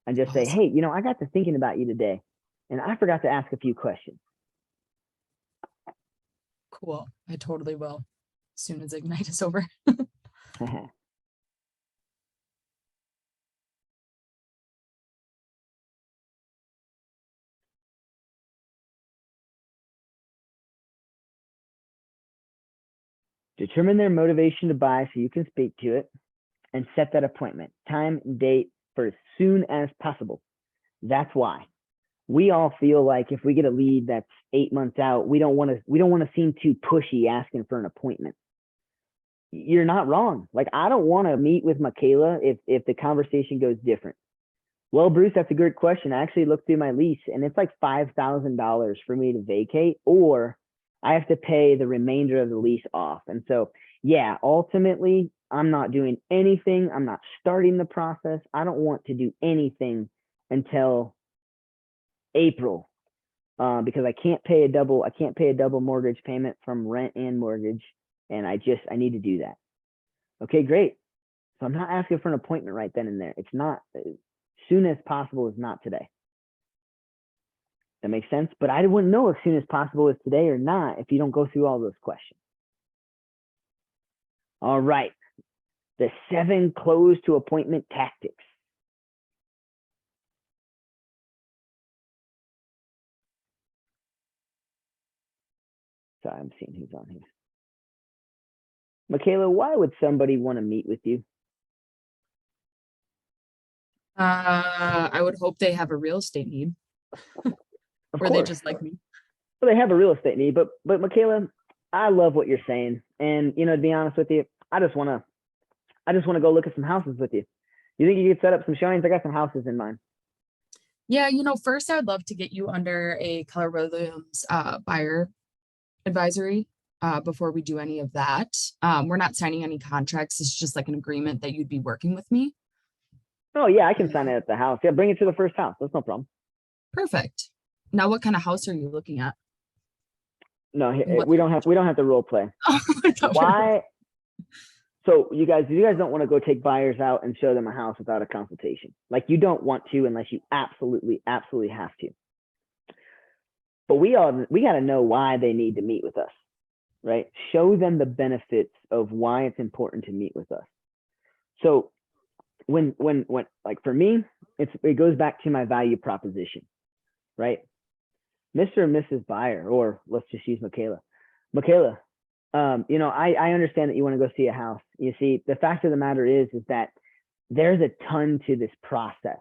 and just say, hey, I got to thinking about you today, and I forgot to ask a few questions. Cool. I totally will. As soon as Ignite is over. Determine their motivation to buy so you can speak to it, and set that appointment, time and date for as soon as possible. That's why we all feel like if we get a lead that's 8 months out, we don't want to seem too pushy asking for an appointment. You're not wrong. Like, I don't want to meet with Michaela if the conversation goes different. Well, Bruce, that's a good question. I actually looked through my lease, and it's like $5,000 for me to vacate, or I have to pay the remainder of the lease off. And so, yeah, ultimately, I'm not doing anything. I'm not starting the process. I don't want to do anything until April, because I can't pay a double mortgage payment from rent and mortgage, and I need to do that. Okay, great. So I'm not asking for an appointment right then and there. It's not soon as possible is not today. That makes sense. But I wouldn't know as soon as possible is today or not if you don't go through all those questions. All right. The 7 close to appointment tactics. Sorry, I'm seeing who's on here. Michaela, why would somebody want to meet with you? I would hope they have a real estate need. Of Or they course. just like me. Well, they have a real estate need, but Michaela, I love what you're saying. And to be honest with you, I just want to go look at some houses with you. You think you could set up some showings? I got some houses in mind. Yeah, first I'd love to get you under a Keller Williams buyer advisory before we do any of that. We're not signing any contracts. It's just like an agreement that you'd be working with me. Oh yeah, I can sign it at the house. Yeah, bring it to the first house. That's no problem. Perfect. Now, what kind of house are you looking at? No, we don't have to role play. Oh, Why? So you guys don't want to go take buyers out and show them a house without a consultation. Like, you don't want to unless you absolutely have to. But we got to know why they need to meet with us, right? Show them the benefits of why it's important to meet with us. So when like for me, it goes back to my value proposition, right? Mr. and Mrs. Buyer, or let's just use Michaela. Michaela, I understand that you want to go see a house. You see, the fact of the matter is that there's a ton to this process,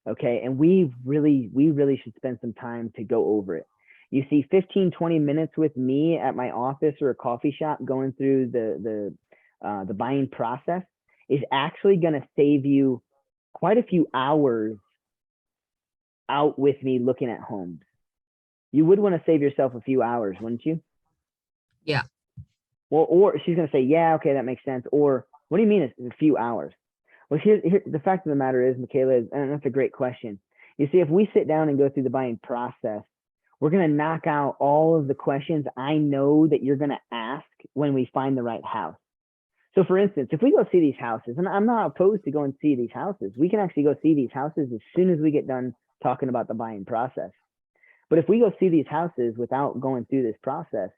okay? And we really should spend some time to go over it. You see, 15, 20 minutes with me at my office or a coffee shop going through the buying process is actually going to save you quite a few hours out with me looking at homes. You would want to save yourself a few hours, wouldn't you? Yeah. Well, or she's going to say, yeah, okay, that makes sense. Or what do you mean it's a few hours? Well, here, the fact of the matter is, Michaela, and that's a great question. You see, if we sit down and go through the buying process, we're going to knock out all of the questions I know that you're going to ask when we find the right house. So for instance, if we go see these houses, and I'm not opposed to go and see these houses, we can actually go see these houses as soon as we get done talking about the buying process. But if we go see these houses without going through this process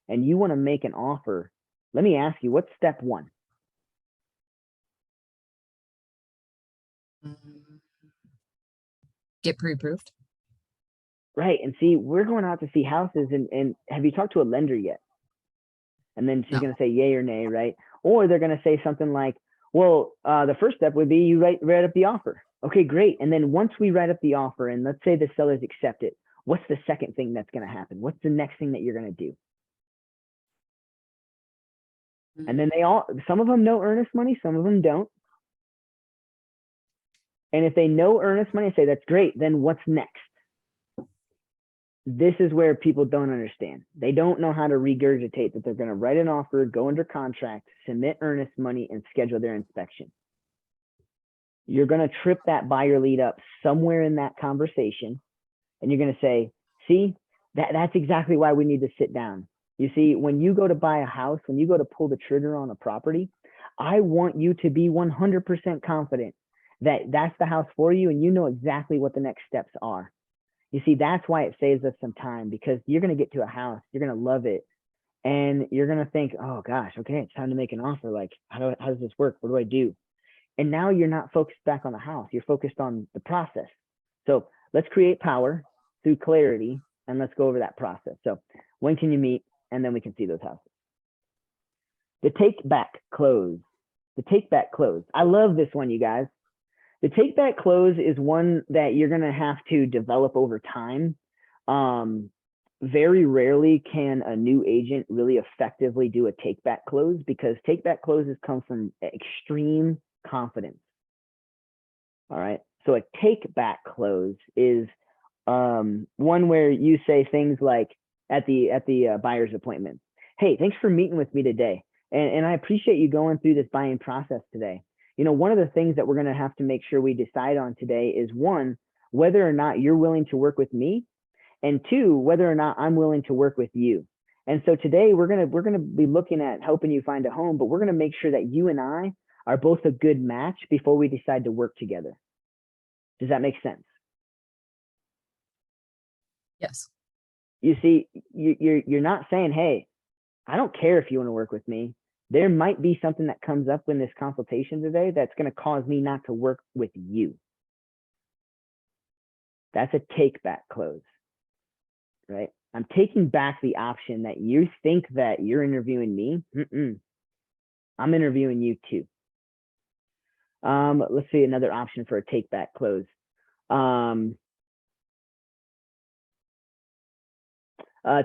and you want to make an offer, let me ask you, what's step one? Get pre-approved. Right. And see, we're going out to see houses, and have you talked to a lender yet? And then she's going to say yay or nay, right? Or they're going to say something like, well, the first step would be you write up the offer. Okay, great. And then once we write up the offer, and let's say the sellers accept it, what's the second thing that's going to happen? What's the next thing that you're going to do? And then some of them know earnest money, some of them don't. And if they know earnest money, say that's great, then what's next? This is where people don't understand. They don't know how to regurgitate that they're going to write an offer, go under contract, submit earnest money, and schedule their inspection. You're going to trip that buyer lead up somewhere in that conversation. And you're going to say, see, that's exactly why we need to sit down. You see, when you go to buy a house, when you go to pull the trigger on a property, I want you to be 100% confident that that's the house for you and you know exactly what the next steps are. You see, that's why it saves us some time, because you're going to get to a house, you're going to love it, and you're going to think, oh gosh, okay, it's time to make an offer. Like, how does this work? What do I do? And now you're not focused back on the house. You're focused on the process. So let's create power through clarity, and let's go over that process. So when can you meet? And then we can see those houses. The take back close. The take back close. I love this one, you guys. The take back close is one that you're going to have to develop over time. Very rarely can a new agent really effectively do a take back close, because take back closes come from extreme confidence. All right. So a take back close is one where you say things like at the buyer's appointment, hey, thanks for meeting with me today. And I appreciate you going through this buying process today. You know, one of the things that we're going to have to make sure we decide on today is, one, whether or not you're willing to work with me, and two, whether or not I'm willing to work with you. And so today we're going to be looking at helping you find a home, but we're going to make sure that you and I are both a good match before we decide to work together. Does that make sense? Yes. You see, you're not saying, hey, I don't care if you want to work with me. There might be something that comes up in this consultation today that's going to cause me not to work with you. That's a take back close, right? I'm taking back the option that you think that you're interviewing me. I'm interviewing you too. Let's see another option for a take back close.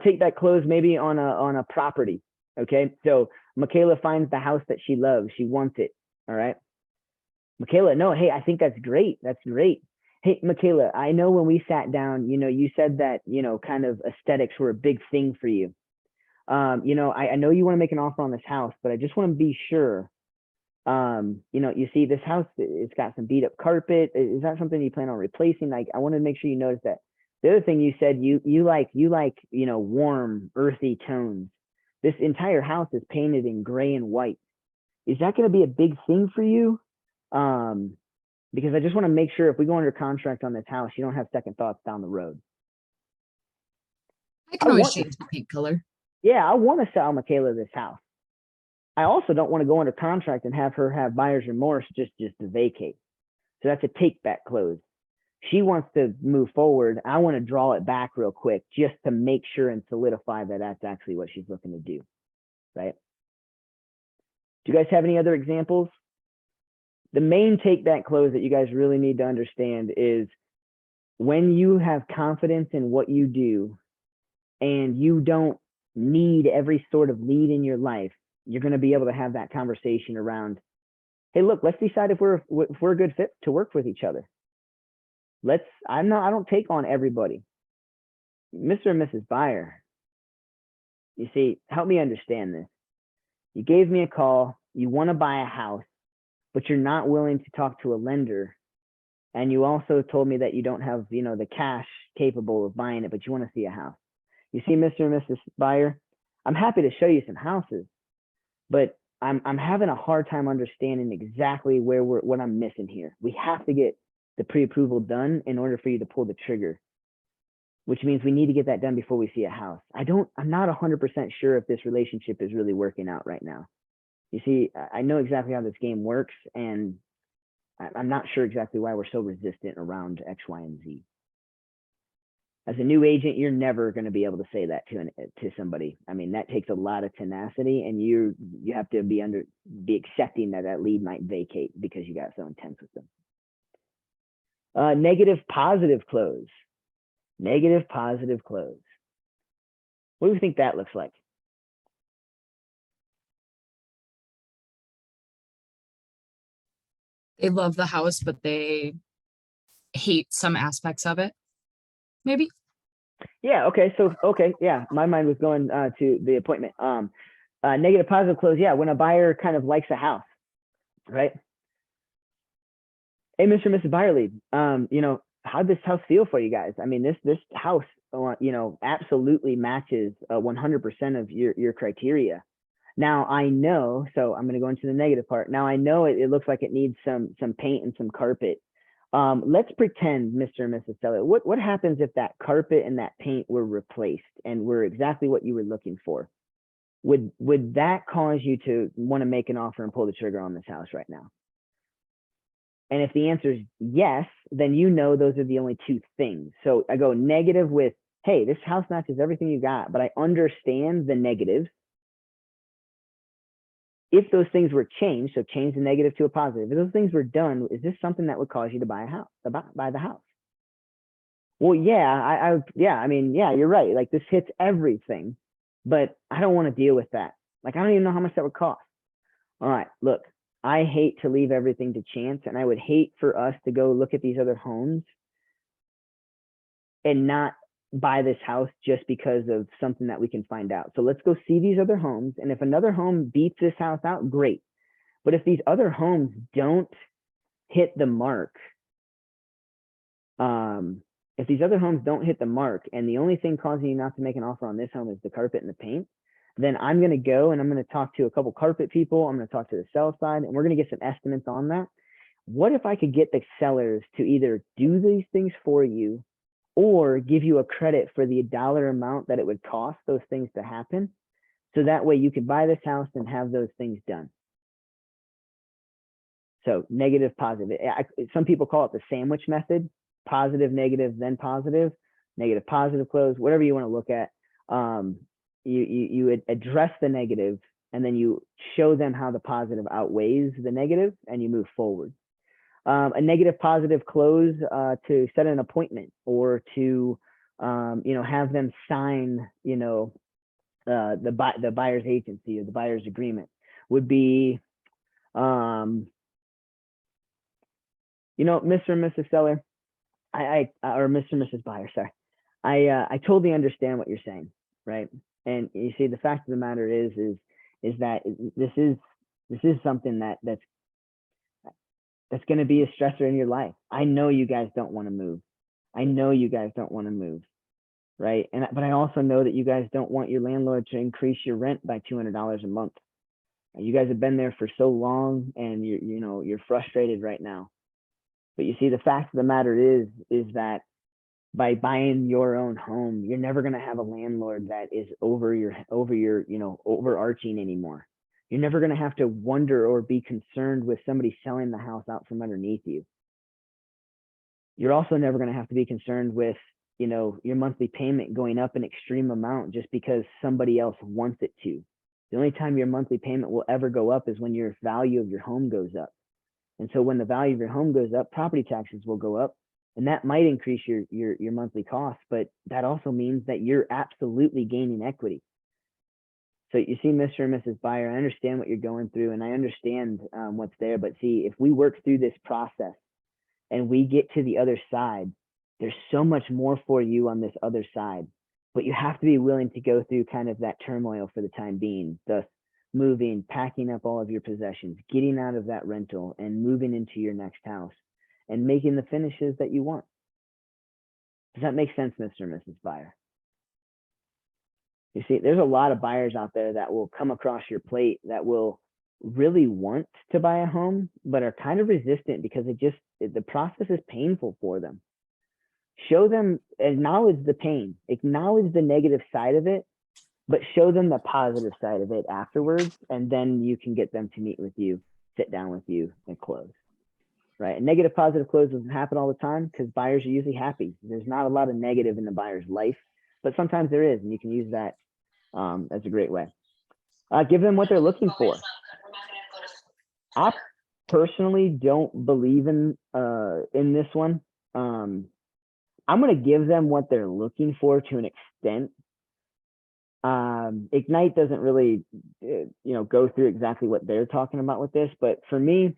Take back close maybe on a property. Okay, so Michaela finds the house that she loves. She wants it. All right. Michaela, no, hey, I think that's great. That's great. Hey, Michaela, I know when we sat down, you know, you said that, you know, kind of aesthetics were a big thing for you. You know, I know you want to make an offer on this house, but I just want to be sure. You know, you see this house, it's got some beat up carpet. Is that something you plan on replacing? Like, I want to make sure you notice that. The other thing you said, you like, you know, warm, earthy tones. This entire house is painted in gray and white. Is that going to be a big thing for you? Because I just want to make sure if we go under contract on this house, you don't have second thoughts down the road. I can always change the paint color. Yeah, I want to sell Michaela this house. I also don't want to go under contract and have her have buyer's remorse just to vacate. So that's a take back close. She wants to move forward. I want to draw it back real quick just to make sure and solidify that that's actually what she's looking to do, right? Do you guys have any other examples? The main take back close that you guys really need to understand is when you have confidence in what you do and you don't need every sort of lead in your life, you're going to be able to have that conversation around, hey, look, let's decide if we're a good fit to work with each other. I don't take on everybody. Mr. and Mrs. Buyer, you see, help me understand this. You gave me a call, you want to buy a house, but you're not willing to talk to a lender. And you also told me that you don't have, you know, the cash capable of buying it, but you want to see a house. You see, Mr. and Mrs. Buyer, I'm happy to show you some houses, but I'm having a hard time understanding exactly what I'm missing here. We have to get the pre-approval done in order for you to pull the trigger, which means we need to get that done before we see a house. I'm not 100% sure if this relationship is really working out right now. You see, I know exactly how this game works, and I'm not sure exactly why we're so resistant around X, Y, and Z. As a new agent, you're never going to be able to say that to somebody. I mean, that takes a lot of tenacity, and you have to be accepting that lead might vacate because you got so intense with them. Negative positive close. Negative, positive, close. What do you think that looks like? They love the house, but they hate some aspects of it. Maybe. Yeah, okay, so, okay, yeah, my mind was going to the appointment. Negative, positive, close, yeah, when a buyer kind of likes a house, right? Hey, Mr. and Mrs. Buyer Lead, you know, how'd this house feel for you guys? I mean, this house, you know, absolutely matches 100% of your criteria. Now I know, so I'm going to go into the negative part. Now I know it looks like it needs some paint and some carpet. Let's pretend, Mr. and Mrs. Seller, what happens if that carpet and that paint were replaced and were exactly what you were looking for? Would that cause you to want to make an offer and pull the trigger on this house right now? And if the answer is yes, then you know those are the only two things. So I go negative with, hey, this house matches everything you got, but I understand the negatives. If those things were changed, so change the negative to a positive, if those things were done, is this something that would cause you to buy a house, buy the house? Well, yeah, I mean, yeah, you're right. Like this hits everything, but I don't want to deal with that. Like, I don't even know how much that would cost. All right, look, I hate to leave everything to chance, and I would hate for us to go look at these other homes and not buy this house just because of something that we can find out. So let's go see these other homes. And if another home beats this house out, great. But if these other homes don't hit the mark, if these other homes don't hit the mark and the only thing causing you not to make an offer on this home is the carpet and the paint, then I'm going to go and I'm going to talk to a couple carpet people. I'm going to talk to the sell side, and we're going to get some estimates on that. What if I could get the sellers to either do these things for you or give you a credit for the dollar amount that it would cost those things to happen? So that way you could buy this house and have those things done. So negative, positive. Some people call it the sandwich method: positive, negative, then positive, negative, positive, close, whatever you want to look at. You address the negative and then you show them how the positive outweighs the negative and you move forward. A negative, positive close to set an appointment or to, you know, have them sign, you know, the buyer's agency or the buyer's agreement would be, you know, Mr. and Mrs. Seller, or Mr. and Mrs. Buyer, sorry. I totally understand what you're saying, right? And you see, the fact of the matter is that this is something that's going to be a stressor in your life. I know you guys don't want to move. I know you guys don't want to move, right? But I also know that you guys don't want your landlord to increase your rent by $200 a month. You guys have been there for so long, and you're frustrated right now. But you see, the fact of the matter is that by buying your own home, you're never going to have a landlord that is over your overarching anymore. You're never going to have to wonder or be concerned with somebody selling the house out from underneath you. You're also never going to have to be concerned with, you know, your monthly payment going up an extreme amount just because somebody else wants it to. The only time your monthly payment will ever go up is when your value of your home goes up. And so when the value of your home goes up, property taxes will go up, and that might increase your monthly costs, but that also means that you're absolutely gaining equity. So you see, Mr. and Mrs. Buyer, I understand what you're going through, and I understand what's there. But see, if we work through this process and we get to the other side, there's so much more for you on this other side. But you have to be willing to go through kind of that turmoil for the time being, thus moving, packing up all of your possessions, getting out of that rental and moving into your next house and making the finishes that you want. Does that make sense, Mr. and Mrs. Buyer? You see, there's a lot of buyers out there that will come across your plate that will really want to buy a home, but are kind of resistant because the process is painful for them. Show them, acknowledge the pain, acknowledge the negative side of it, but show them the positive side of it afterwards, and then you can get them to meet with you, sit down with you, and close. Right? And negative, positive close doesn't happen all the time because buyers are usually happy. There's not a lot of negative in the buyer's life, but sometimes there is, and you can use that as a great way. Give them what they're looking for. I personally don't believe in this one. I'm going to give them what they're looking for to an extent. Ignite doesn't really, go through exactly what they're talking about with this, but for me,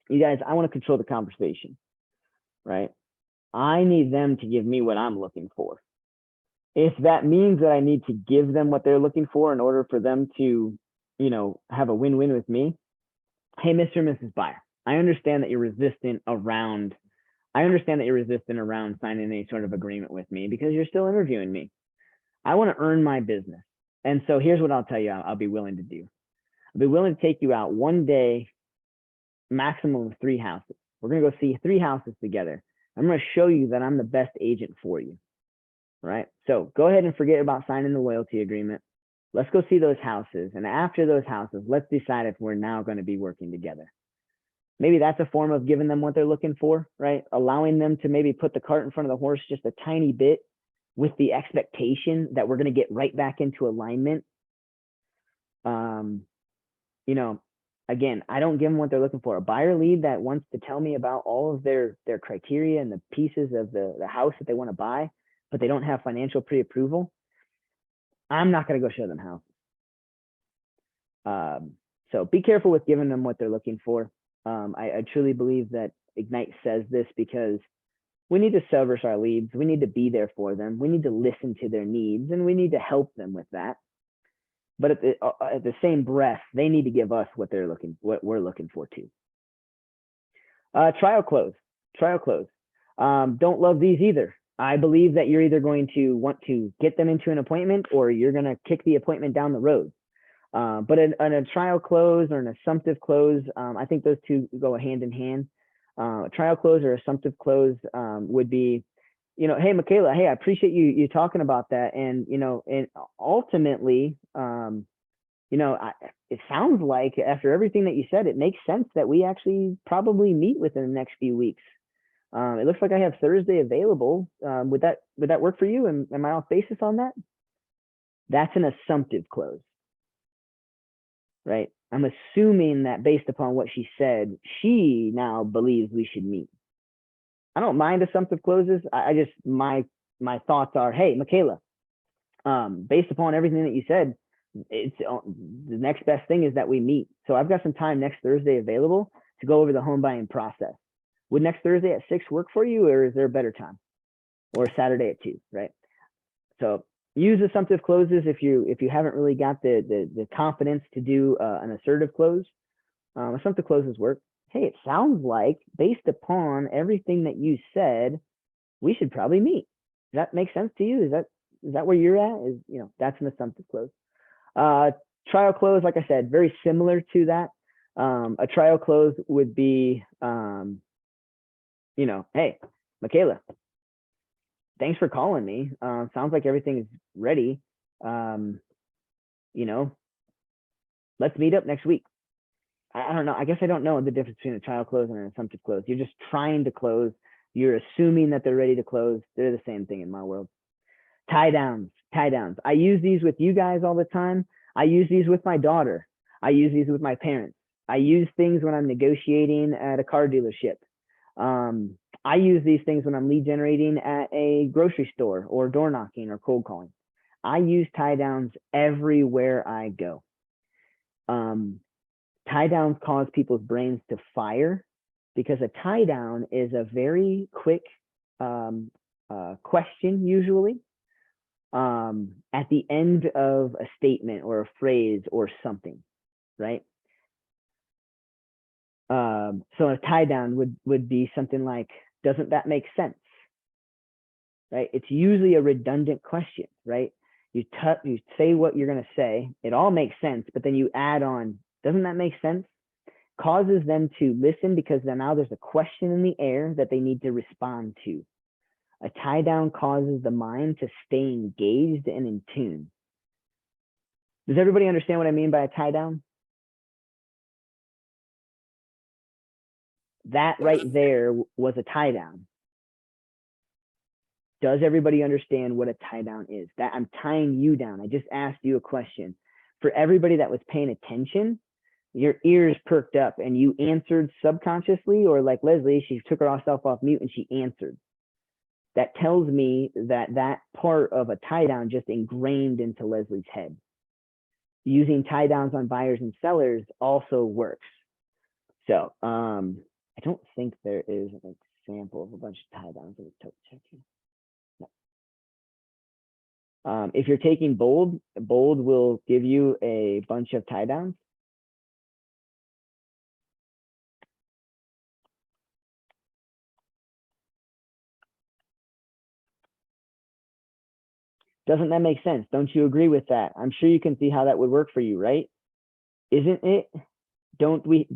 you guys, I want to control the conversation, right? I need them to give me what I'm looking for. If that means that I need to give them what they're looking for in order for them to, have a win-win with me, hey, Mr. and Mrs. Buyer, I understand that you're resistant around signing any sort of agreement with me because you're still interviewing me. I want to earn my business. And so here's what I'll tell you I'll be willing to do. I'll be willing to take you out one day, maximum of 3 houses. We're going to go see 3 houses together. I'm going to show you that I'm the best agent for you. Right? So go ahead and forget about signing the loyalty agreement. Let's go see those houses. And after those houses, let's decide if we're now going to be working together. Maybe that's a form of giving them what they're looking for, right? Allowing them to maybe put the cart in front of the horse just a tiny bit with the expectation that we're going to get right back into alignment. Again, I don't give them what they're looking for. A buyer lead that wants to tell me about all of their criteria and the pieces of the house that they want to buy, but they don't have financial pre-approval, I'm not going to go show them houses. So be careful with giving them what they're looking for. I truly believe that Ignite says this because we need to service our leads. We need to be there for them. We need to listen to their needs, and we need to help them with that. But at the same breath, they need to give us what we're looking for too. Trial close. Don't love these either. I believe that you're either going to want to get them into an appointment or you're going to kick the appointment down the road. But in a trial close or an assumptive close, I think those two go hand in hand. A trial close or assumptive close would be, hey, Michaela, hey, I appreciate you talking about that. And, and ultimately, it sounds like after everything that you said, it makes sense that we actually probably meet within the next few weeks. It looks like I have Thursday available. Would that work for you? Am I off basis on that? That's an assumptive close, right? I'm assuming that based upon what she said, she now believes we should meet. I don't mind assumptive closes. I just, my thoughts are, hey, Michaela, based upon everything that you said, it's the next best thing is that we meet. So I've got some time next Thursday available to go over the home buying process. Would next Thursday at 6 work for you, or is there a better time? Or Saturday at 2, right? So use assumptive closes if you haven't really got the confidence to do an assertive close. Assumptive closes work. Hey, it sounds like based upon everything that you said, we should probably meet. Does that make sense to you? Is that where you're at? That's an assumptive close. Trial close, like I said, very similar to that. A trial close would be, hey, Michaela, thanks for calling me. Sounds like everything is ready. Let's meet up next week. I don't know. I guess I don't know the difference between a trial close and an assumptive close. You're just trying to close. You're assuming that they're ready to close. They're the same thing in my world. Tie downs. I use these with you guys all the time. I use these with my daughter. I use these with my parents. I use things when I'm negotiating at a car dealership. I use these things when I'm lead generating at a grocery store or door knocking or cold calling. I use tie downs everywhere I go. Tie downs cause people's brains to fire because a tie down is a very quick question usually at the end of a statement or a phrase or something, right? So a tie down would be something like, doesn't that make sense? Right? It's usually a redundant question, right? You say what you're going to say. It all makes sense, but then you add on, doesn't that make sense? Causes them to listen because then now there's a question in the air that they need to respond to. A tie down causes the mind to stay engaged and in tune. Does everybody understand what I mean by a tie down? That right there was a tie down. Does everybody understand what a tie down is? That I'm tying you down. I just asked you a question. For everybody that was paying attention, your ears perked up and you answered subconsciously, or like Leslie, she took herself off mute and she answered. that tells me that that part of a tie down just ingrained into Leslie's head. Using tie downs on buyers and sellers also works. So I don't think there is an example of a bunch of tie downs. No. If you're taking bold, bold will give you a bunch of tie downs. Doesn't that make sense? Don't you agree with that? I'm sure you can see how that would work for you, right? Isn't it? Don't we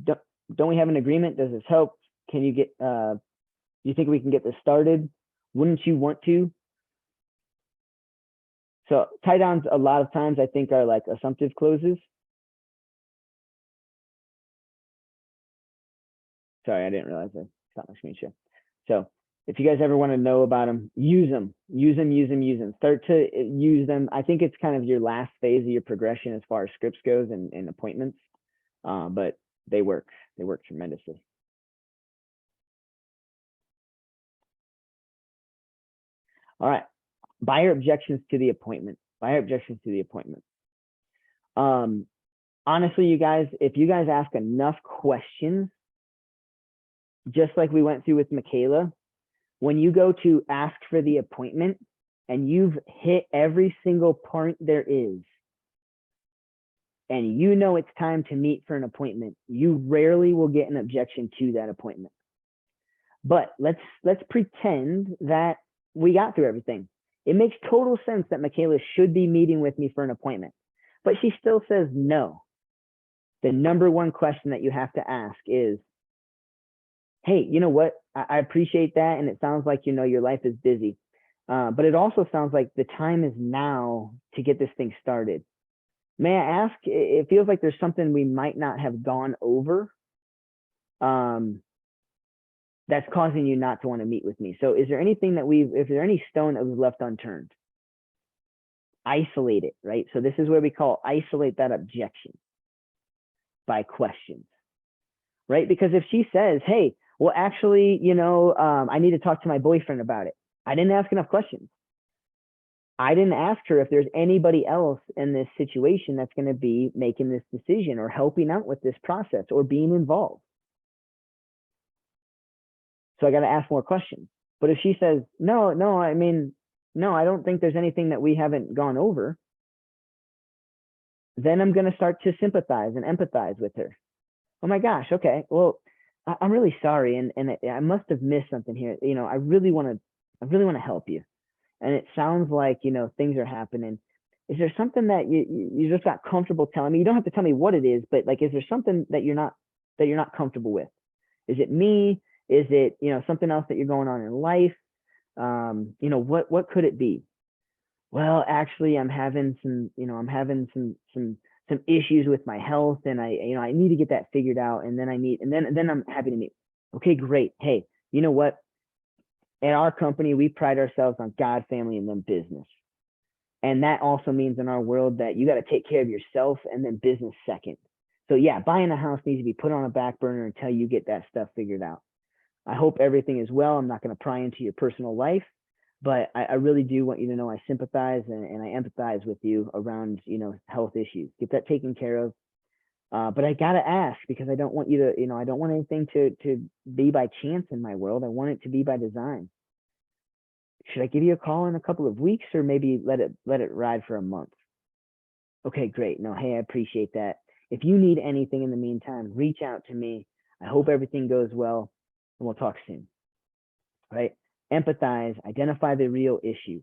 have an agreement? Does this help? Can you get do you think we can get this started? Wouldn't you want to? So tie downs a lot of times I think are like assumptive closes. Sorry, I didn't realize I stopped my screen share. So if you guys ever want to know about them, use them. Start to use them. I think it's kind of your last phase of your progression as far as scripts goes and appointments, but they work. They work tremendously. All right, buyer objections to the appointment. Buyer objections to the appointment. Honestly, you guys, if you guys ask enough questions, just like we went through with Michaela, when you go to ask for the appointment and you've hit every single point there is, and you know it's time to meet for an appointment, you rarely will get an objection to that appointment. But let's pretend that we got through everything. It makes total sense that Michaela should be meeting with me for an appointment, but she still says no. The number one question that you have to ask is, hey, you know what? I appreciate that. And it sounds like, you know, your life is busy. But it also sounds like the time is now to get this thing started. May I ask, it feels like there's something we might not have gone over that's causing you not to want to meet with me. So is there anything that if there any stone that was left unturned? Isolate it, right? So this is where we call isolate that objection by questions, right? Because if she says, hey, well, actually, you know, I need to talk to my boyfriend about it. I didn't ask enough questions. I didn't ask her if there's anybody else in this situation that's going to be making this decision or helping out with this process or being involved. So I got to ask more questions. But if she says, no, I mean, no, I don't think there's anything that we haven't gone over, then I'm going to start to sympathize and empathize with her. Oh my gosh, okay, well, I'm really sorry, and I must have missed something here. You know, I really want to help you, and it sounds like, you know, things are happening. Is there something that you just got comfortable telling me? You don't have to tell me what it is, but like, is there something that you're not comfortable with? Is it me? Is it, you know, something else that you're going on in life? You know, what could it be? Well, actually, I'm having some issues with my health, and I need to get that figured out, and then I'm happy to meet. Okay, great. Hey, you know what? At our company, we pride ourselves on God, family, and then business. And that also means in our world that you got to take care of yourself and then business second. So yeah, buying a house needs to be put on a back burner until you get that stuff figured out. I hope everything is well. I'm not going to pry into your personal life, but I really do want you to know I sympathize and I empathize with you around, you know, health issues. Get that taken care of. But I got to ask, because I don't want you to, you know, I don't want anything to be by chance in my world. I want it to be by design. Should I give you a call in a couple of weeks, or maybe let it ride for a month? Okay, great. No, hey, I appreciate that. If you need anything in the meantime, reach out to me. I hope everything goes well, and we'll talk soon. Right? Empathize, identify the real issue,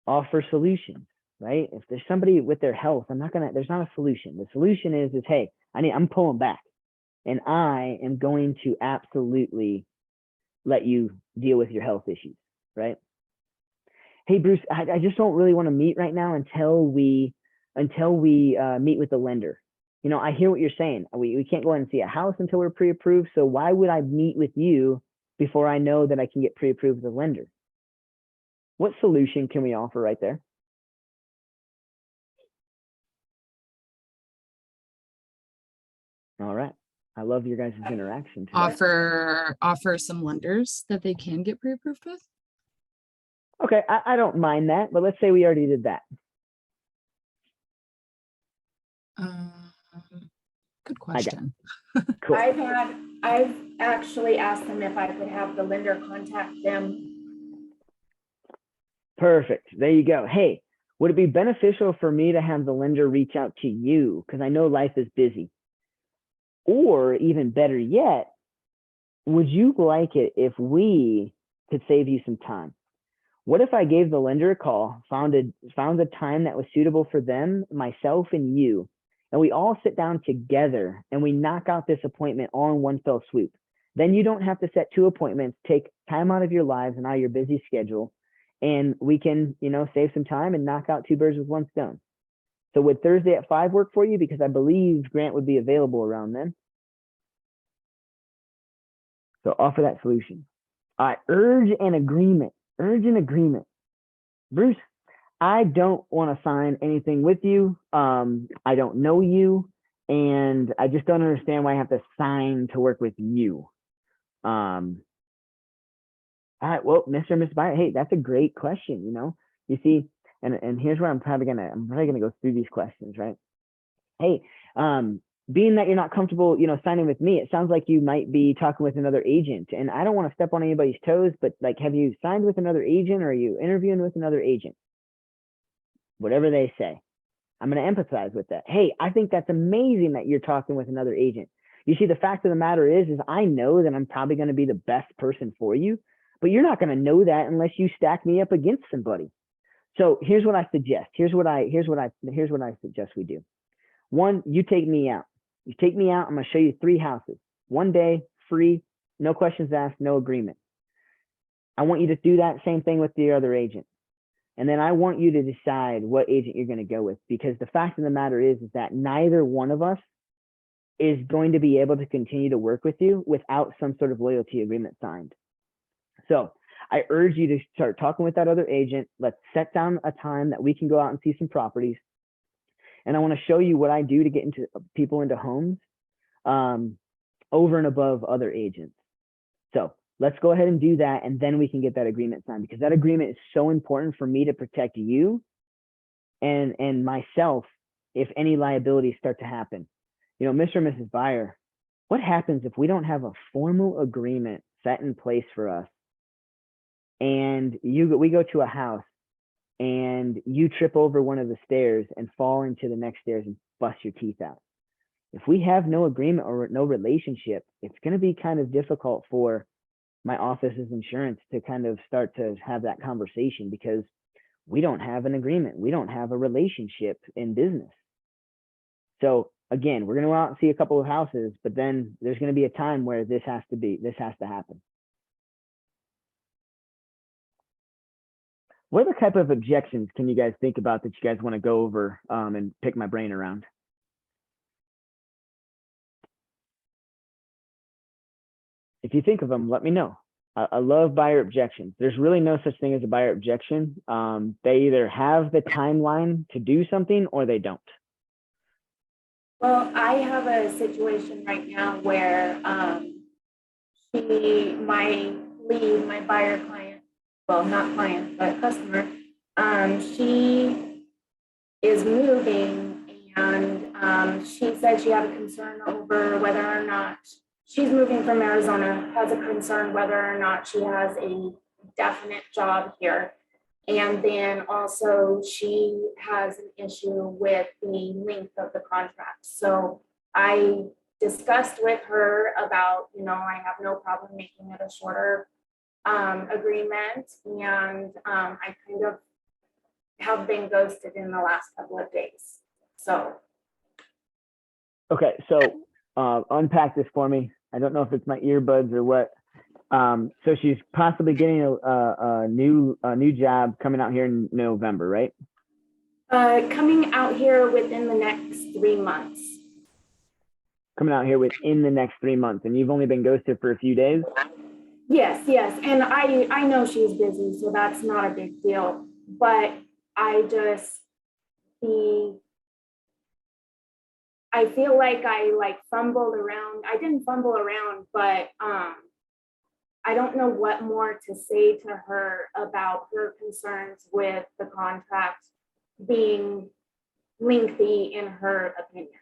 offer solutions. Right? If there's somebody with their health, there's not a solution. The solution is hey, I'm pulling back, and I am going to absolutely let you deal with your health issues. Right? Hey, Bruce, I just don't really want to meet right now until we meet with the lender. You know, I hear what you're saying. We can't go in and see a house until we're pre-approved. So why would I meet with you before I know that I can get pre-approved with the lender? What solution can we offer right there? All right. I love your guys' interaction today. Offer some lenders that they can get pre-approved with. Okay, I don't mind that, but let's say we already did that. Good question. Cool. I've actually asked them if I could have the lender contact them. Perfect. There you go. Hey, would it be beneficial for me to have the lender reach out to you? Because I know life is busy. Or even better yet, would you like it if we could save you some time? What if I gave the lender a call, found a time that was suitable for them, myself and you, and we all sit down together and we knock out this appointment all in one fell swoop? Then you don't have to set 2 appointments, take time out of your lives and out of your busy schedule, and we can, save some time and knock out 2 birds with 1 stone. So would Thursday at 5 work for you? Because I believe Grant would be available around then. So offer that solution. All right, urge an agreement. Urge an agreement. Bruce, I don't want to sign anything with you. I don't know you, and I just don't understand why I have to sign to work with you. All right, well, Mr. and Miss Byer, hey, that's a great question. You see, and here's where I'm probably gonna go through these questions, right? Hey, being that you're not comfortable, signing with me, it sounds like you might be talking with another agent, and I don't want to step on anybody's toes, but like, have you signed with another agent, or are you interviewing with another agent? Whatever they say, I'm going to empathize with that. Hey, I think that's amazing that you're talking with another agent. You see, the fact of the matter is I know that I'm probably going to be the best person for you, but you're not going to know that unless you stack me up against somebody. So here's what I suggest. Here's what I suggest we do. 1, you take me out. You take me out. I'm going to show you 3 houses. 1 day, free, no questions asked, no agreement. I want you to do that same thing with the other agent. And then I want you to decide what agent you're going to go with, because the fact of the matter is that neither one of us is going to be able to continue to work with you without some sort of loyalty agreement signed. So I urge you to start talking with that other agent. Let's set down a time that we can go out and see some properties. And I want to show you what I do to get people into homes over and above other agents. So let's go ahead and do that, and then we can get that agreement signed, because that agreement is so important for me to protect you and myself if any liabilities start to happen. Mr. and Mrs. Byer, what happens if we don't have a formal agreement set in place for us, and we go to a house and you trip over one of the stairs and fall into the next stairs and bust your teeth out? If we have no agreement or no relationship, it's going to be kind of difficult for my office's insurance to kind of start to have that conversation, because we don't have an agreement. We don't have a relationship in business. So again, we're going to go out and see a couple of houses, but then there's going to be a time where this has to happen. What other type of objections can you guys think about that you guys want to go over and pick my brain around? If you think of them, let me know. I love buyer objections. There's really no such thing as a buyer objection. They either have the timeline to do something or they don't. Well, I have a situation right now where my buyer client, well, not client, but customer, she is moving, and she said she had a concern over whether or not she's moving from Arizona, has a concern whether or not she has a definite job here. And then also she has an issue with the length of the contract. So I discussed with her about, I have no problem making it a shorter agreement. And I kind of have been ghosted in the last couple of days. So. Okay, so unpack this for me. I don't know if it's my earbuds or what. So she's possibly getting a new job coming out here in November, right? Coming out here within the next 3 months. Coming out here within the next 3 months, and you've only been ghosted for a few days? Yes, and I know she's busy, so that's not a big deal. But I just I feel like I fumbled around. I didn't fumble around, but I don't know what more to say to her about her concerns with the contract being lengthy in her opinion.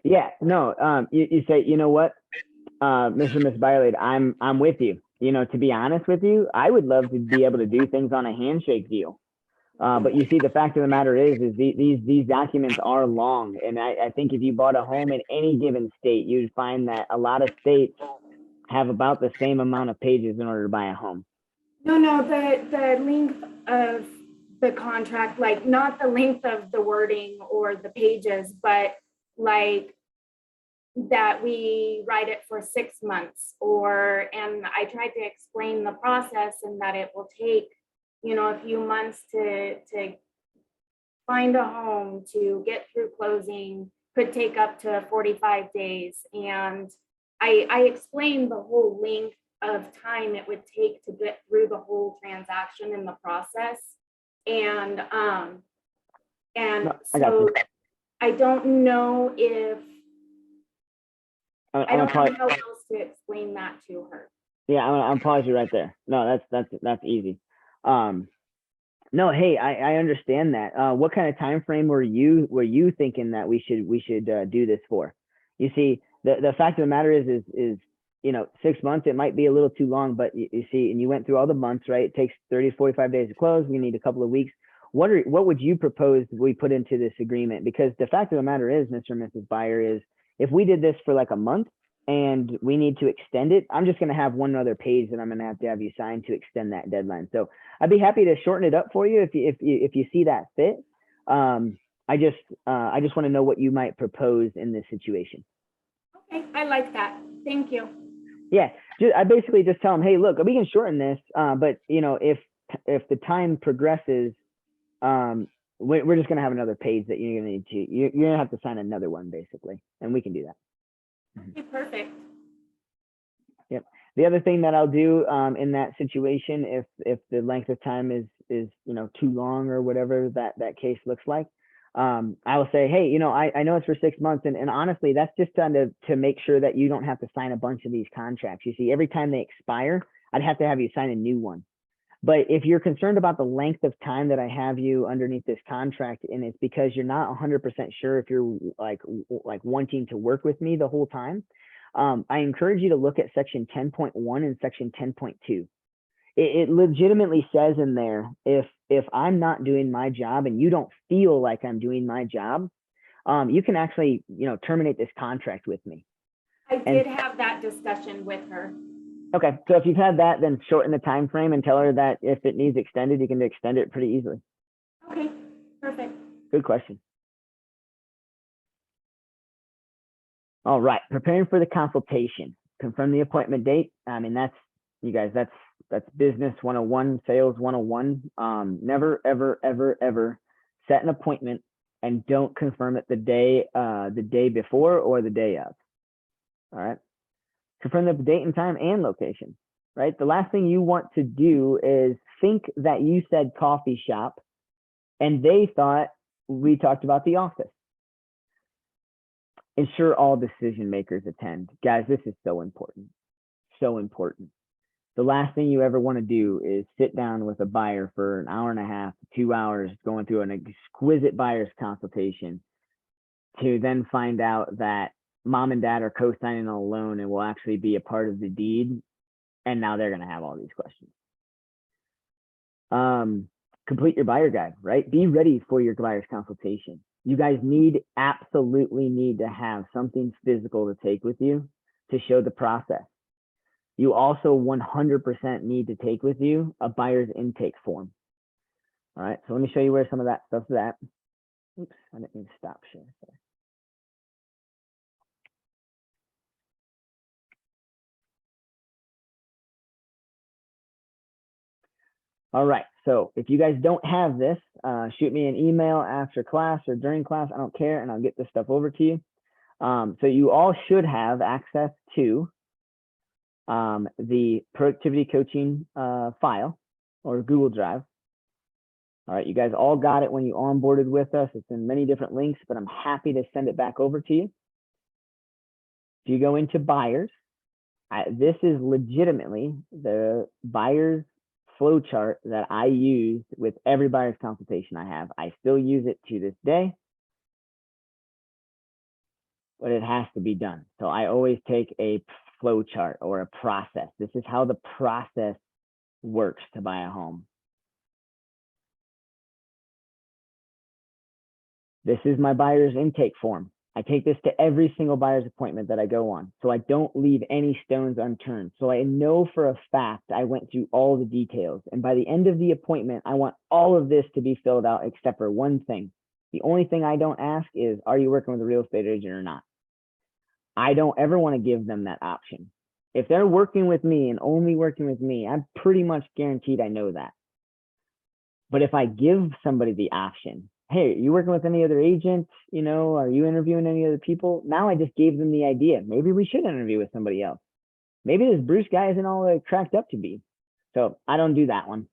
Yeah, no, you say, you know what, Mr. and Miss Byerlade, I'm with you. You know, to be honest with you, I would love to be able to do things on a handshake deal. But you see, the fact of the matter is these documents are long. And I think if you bought a home in any given state, you'd find that a lot of states have about the same amount of pages in order to buy a home. No, the length of the contract, like not the length of the wording or the pages, but like that we write it for 6 months and I tried to explain the process and that it will take, you know, a few months to find a home, to get through closing, could take up to 45 days. And I explained the whole length of time it would take to get through the whole transaction in the process. And No, I got so you. I don't know if, I don't know how else to explain that to her. Yeah, I'm gonna pause you right there. No, that's easy. No, hey, I understand that. What kind of time frame were you thinking that we should do this for? You see, the fact of the matter is you know, 6 months, it might be a little too long, but you see, and you went through all the months, right? It takes 30 to 45 days to close. We need a couple of weeks. What would you propose we put into this agreement? Because the fact of the matter is, Mr. and Mrs. Buyer, is if we did this for like a month and we need to extend it, I'm just going to have one other page that I'm going to have you sign to extend that deadline. So I'd be happy to shorten it up for you if you see that fit. I just want to know what you might propose in this situation. Okay, I like that. Thank you. Yeah, I basically just tell them, hey, look, we can shorten this, but you know, if the time progresses, we're just gonna have another page that you're gonna need to. You're gonna have to sign another one, basically, and we can do that. Okay, perfect. Yep. The other thing that I'll do in that situation, if the length of time is you know, too long or whatever that case looks like, I will say, hey, you know, I know it's for 6 months, and honestly, that's just done to make sure that you don't have to sign a bunch of these contracts. You see, every time they expire, I'd have to have you sign a new one. But if you're concerned about the length of time that I have you underneath this contract, and it's because you're not 100% sure if you're like wanting to work with me the whole time, I encourage you to look at section 10.1 and section 10.2. It legitimately says in there, if I'm not doing my job and you don't feel like I'm doing my job, you can actually, you know, terminate this contract with me. I did have that discussion with her. Okay, so if you've had that, then shorten the time frame and tell her that if it needs extended, you can extend it pretty easily. Okay, perfect. Good question. All right, preparing for the consultation. Confirm the appointment date. I mean, that's, you guys, that's business 101, sales 101. Never, ever, ever, ever set an appointment and don't confirm it the day before or the day of. All right. Confirm the date and time and location, right? The last thing you want to do is think that you said coffee shop and they thought we talked about the office. Ensure all decision makers attend. Guys, this is so important. So important. The last thing you ever want to do is sit down with a buyer for an hour and a half, 2 hours, going through an exquisite buyer's consultation to then find out that mom and dad are co-signing on a loan and will actually be a part of the deed. And now they're going to have all these questions. Complete your buyer guide, right? Be ready for your buyer's consultation. You guys absolutely need to have something physical to take with you to show the process. You also 100% need to take with you a buyer's intake form. All right, so let me show you where some of that stuff's at. Oops, I didn't mean to stop share. Sorry. All right, so if you guys don't have this, shoot me an email after class or during class, I don't care, and I'll get this stuff over to you. So you all should have access to the productivity coaching file or Google Drive. All right, you guys all got it when you onboarded with us. It's in many different links, but I'm happy to send it back over to you. If you go into buyers, this is legitimately the buyer's flow chart that I use with every buyer's consultation I have. I still use it to this day, but it has to be done. So I always take a flow chart or a process. This is how the process works to buy a home. This is my buyer's intake form. I take this to every single buyer's appointment that I go on, so I don't leave any stones unturned. So I know for a fact I went through all the details. And by the end of the appointment, I want all of this to be filled out except for one thing. The only thing I don't ask is, are you working with a real estate agent or not? I don't ever want to give them that option. If they're working with me and only working with me, I'm pretty much guaranteed I know that. But if I give somebody the option, hey, are you working with any other agents? You know, are you interviewing any other people? Now I just gave them the idea. Maybe we should interview with somebody else. Maybe this Bruce guy isn't all cracked up to be. So I don't do that one.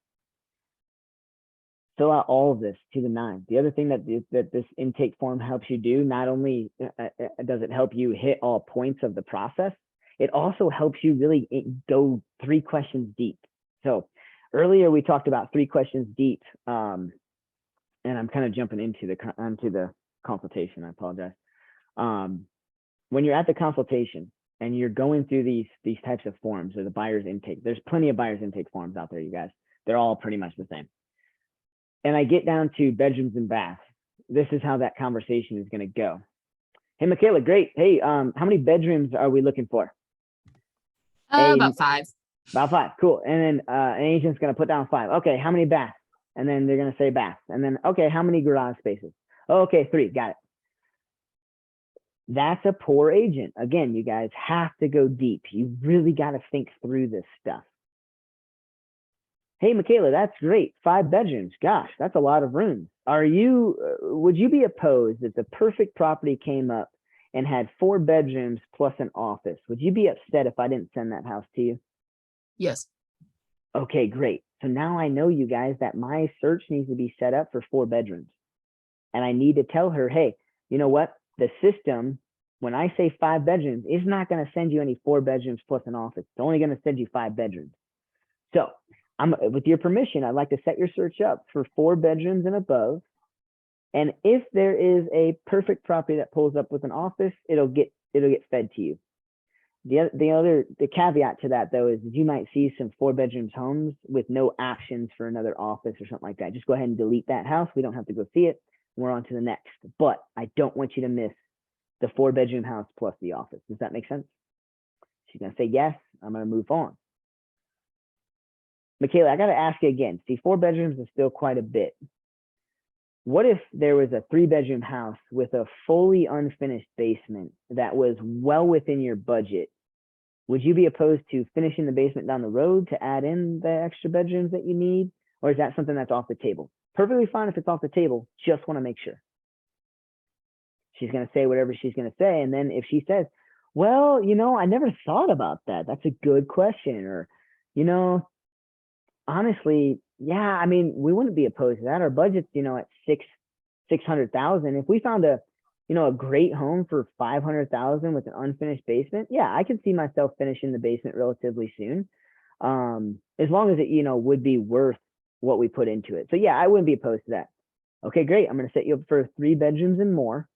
Fill out all of this to the nine. The other thing that this intake form helps you do, not only does it help you hit all points of the process, it also helps you really go 3 questions deep. So earlier we talked about 3 questions deep, and I'm kind of jumping into the consultation. I apologize. When you're at the consultation and you're going through these types of forms, or the buyer's intake, there's plenty of buyer's intake forms out there, you guys. They're all pretty much the same. And I get down to bedrooms and baths. This is how that conversation is going to go. Hey, Michaela, great. Hey, how many bedrooms are we looking for? About 5. About 5. Cool. And then an agent's going to put down 5. Okay, how many baths? And then they're going to say baths. And then, okay, how many garage spaces? Okay, 3. Got it. That's a poor agent. Again, you guys have to go deep. You really got to think through this stuff. Hey, Michaela, that's great. 5 bedrooms. Gosh, that's a lot of rooms. Would you be opposed if the perfect property came up and had 4 bedrooms plus an office? Would you be upset if I didn't send that house to you? Yes. Okay, great. So now I know, you guys, that my search needs to be set up for 4 bedrooms. And I need to tell her, hey, you know what? The system, when I say 5 bedrooms, is not going to send you any 4 bedrooms plus an office. It's only going to send you 5 bedrooms. So with your permission, I'd like to set your search up for 4 bedrooms and above. And if there is a perfect property that pulls up with an office, it'll get fed to you. The caveat to that, though, is you might see some 4 bedrooms homes with no options for another office or something like that. Just go ahead and delete that house. We don't have to go see it. We're on to the next. But I don't want you to miss the 4 bedroom house plus the office. Does that make sense? She's going to say yes. I'm going to move on. Michaela, I got to ask you again. See, 4 bedrooms is still quite a bit. What if there was a 3-bedroom house with a fully unfinished basement that was well within your budget? Would you be opposed to finishing the basement down the road to add in the extra bedrooms that you need? Or is that something that's off the table? Perfectly fine if it's off the table. Just want to make sure. She's going to say whatever she's going to say. And then if she says, well, you know, I never thought about that. That's a good question. Or, you know, honestly, yeah, I mean, we wouldn't be opposed to that. Our budget's, you know, at $600,000. If we found a great home for $500,000 with an unfinished basement, yeah, I could see myself finishing the basement relatively soon. As long as it, you know, would be worth what we put into it. So yeah, I wouldn't be opposed to that. Okay, great. I'm going to set you up for 3 bedrooms and more.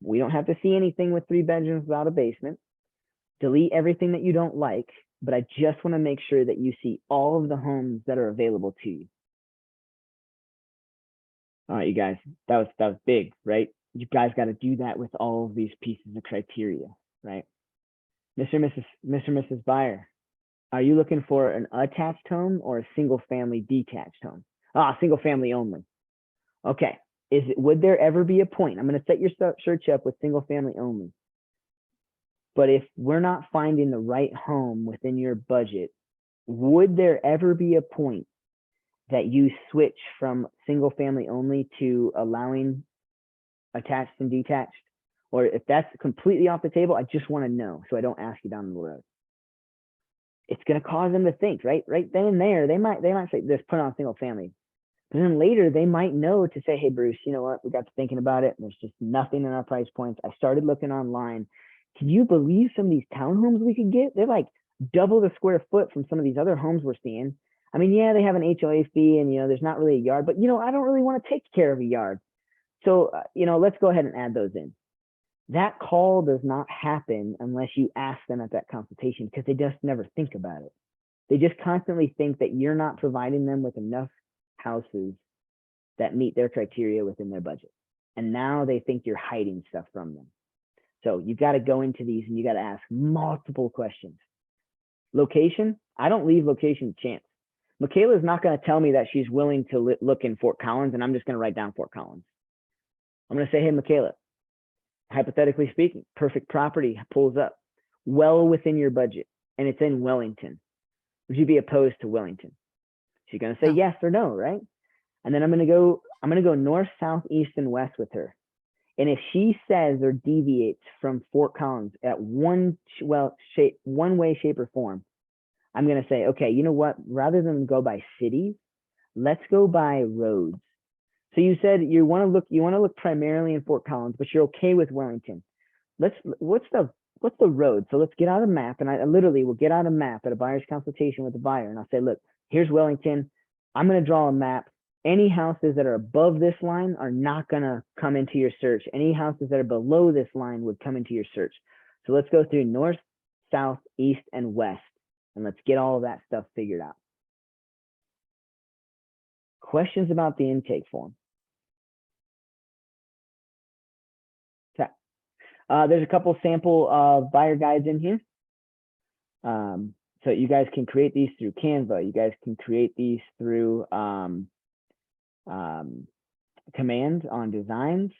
We don't have to see anything with 3 bedrooms without a basement. Delete everything that you don't like, but I just want to make sure that you see all of the homes that are available to you. All right, you guys, that was big, right? You guys got to do that with all of these pieces of criteria, right? Mr. and Mrs. Buyer, are you looking for an attached home or a single family detached home? Single family only. Okay. Would there ever be a point? I'm going to set your search up with single family only. But if we're not finding the right home within your budget, would there ever be a point that you switch from single family only to allowing attached and detached? Or if that's completely off the table, I just want to know so I don't ask you down the road. It's going to cause them to think, right then and there. They might say, just put on single family. But then later they might know to say, hey, Bruce, you know what? We got to thinking about it. And there's just nothing in our price points. I started looking online. Can you believe some of these townhomes we could get? They're like double the square foot from some of these other homes we're seeing. I mean, yeah, they have an HOA fee and, there's not really a yard, but, I don't really want to take care of a yard. So, let's go ahead and add those in. That call does not happen unless you ask them at that consultation, because they just never think about it. They just constantly think that you're not providing them with enough houses that meet their criteria within their budget. And now they think you're hiding stuff from them. So you've got to go into these and you got to ask multiple questions. Location, I don't leave location to chance. Michaela's not going to tell me that she's willing to look in Fort Collins and I'm just going to write down Fort Collins. I'm going to say, hey, Michaela, hypothetically speaking, perfect property pulls up well within your budget and it's in Wellington. Would you be opposed to Wellington? She's going to say No. yes or no, right? And then I'm going to go north, south, east, and west with her. And if she says or deviates from Fort Collins at one way, shape, or form, I'm going to say, okay, you know what? Rather than go by cities, let's go by roads. So you said you want to look primarily in Fort Collins, but you're okay with Wellington. What's the road? So let's get out a map, and I literally will get out a map at a buyer's consultation with the buyer, and I'll say, look, here's Wellington. I'm going to draw a map. Any houses that are above this line are not going to come into your search. Any houses that are below this line would come into your search. So let's go through north, south, east, and west, and let's get all of that stuff figured out. Questions about the intake form? Okay. There's a couple sample buyer guides in here. So you guys can create these through Canva. You guys can create these through command on designs.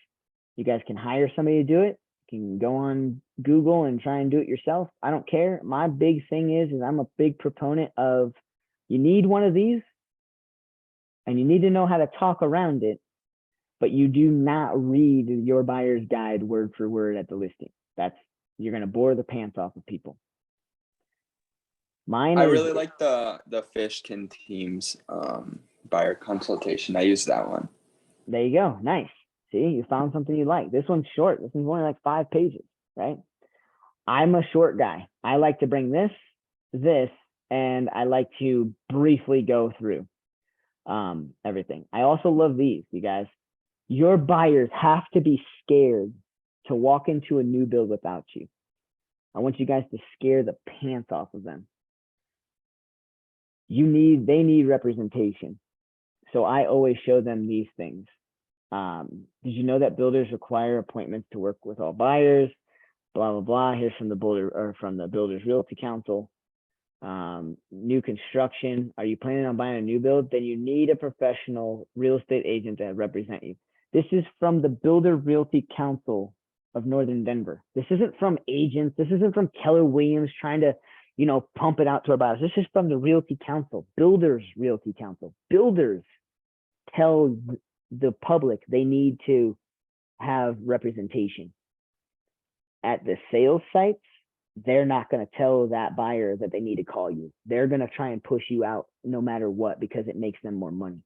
You guys can hire somebody to do it. You can go on Google and try and do it yourself. I don't care. My big thing is I'm a big proponent of, you need one of these and you need to know how to talk around it, but you do not read your buyer's guide word for word at the listing. You're going to bore the pants off of people. I really like the Fishkin Teams buyer consultation. I use that one. There you go. Nice. See, you found something you like. This one's short. This one's only like 5 pages, right? I'm a short guy. I like to bring this, and I like to briefly go through everything. I also love these, you guys. Your buyers have to be scared to walk into a new build without you. I want you guys to scare the pants off of them. They need representation. So I always show them these things. Did you know that builders require appointments to work with all buyers? Blah, blah, blah. Here's from the Builders Realty Council. New construction. Are you planning on buying a new build? Then you need a professional real estate agent to represent you. This is from the Builder Realty Council of Northern Denver. This isn't from agents. This isn't from Keller Williams trying to, pump it out to our buyers. This is from the Realty Council, Builders Realty Council. Builders tell the public they need to have representation. At the sales sites, they're not going to tell that buyer that they need to call you. They're going to try and push you out no matter what, because it makes them more money.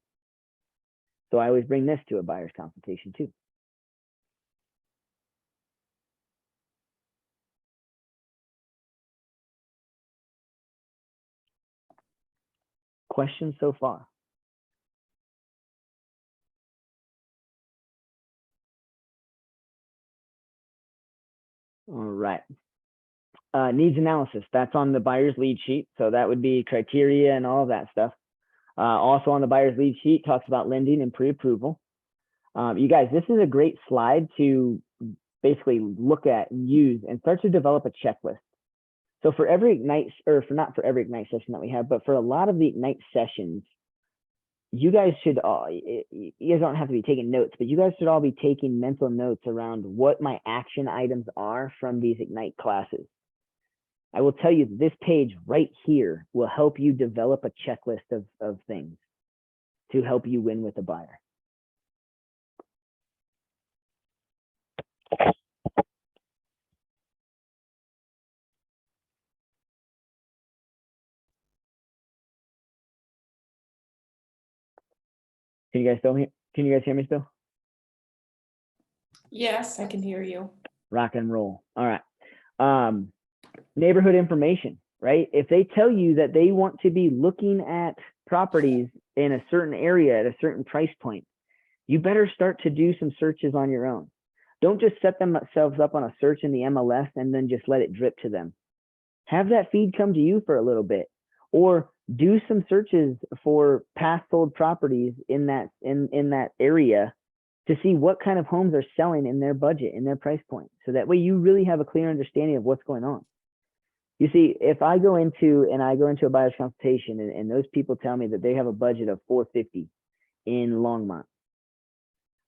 So I always bring this to a buyer's consultation too. Questions so far? All right. Needs analysis. That's on the buyer's lead sheet. So that would be criteria and all of that stuff. Also on the buyer's lead sheet talks about lending and pre-approval. You guys, this is a great slide to basically look at and use and start to develop a checklist. So for every Ignite, not for every Ignite session that we have, but for a lot of the Ignite sessions, you guys should you guys don't have to be taking notes, but you guys should all be taking mental notes around what my action items are from these Ignite classes. I will tell you, this page right here will help you develop a checklist of things to help you win with a buyer. Can you guys hear me still? Yes, I can hear you. Rock and roll. All right. Neighborhood information, right? If they tell you that they want to be looking at properties in a certain area at a certain price point, you better start to do some searches on your own. Don't just set themselves up on a search in the MLS and then just let it drip to them. Have that feed come to you for a little bit, or do some searches for past sold properties in that area to see what kind of homes are selling in their budget, in their price point. So that way you really have a clear understanding of what's going on. You see, if I go into a buyer's consultation and those people tell me that they have a budget of $450 in Longmont,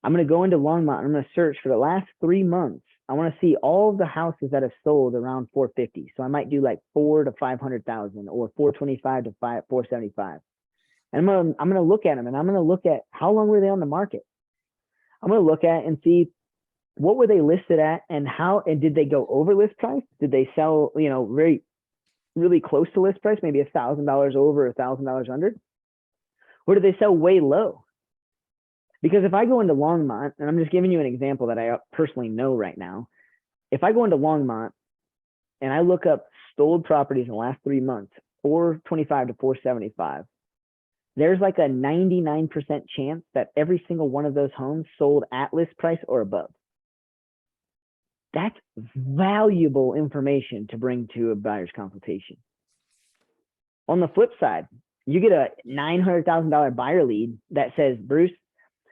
I'm going to go into Longmont and I'm going to search for the last 3 months. I want to see all of the houses that have sold around 450. So I might do like 4 to 500,000 or 425 to 475. And I'm going to look at them, and I'm going to look at how long were they on the market. I'm going to look at and see what were they listed at, and how, and did they go over list price? Did they sell, really close to list price, maybe $1,000 over, $1,000 under? Or did they sell way low? Because if I go into Longmont, and I'm just giving you an example that I personally know right now, if I go into Longmont and I look up sold properties in the last 3 months, 425 to 475, there's like a 99% chance that every single one of those homes sold at list price or above. That's valuable information to bring to a buyer's consultation. On the flip side, you get a $900,000 buyer lead that says, Bruce,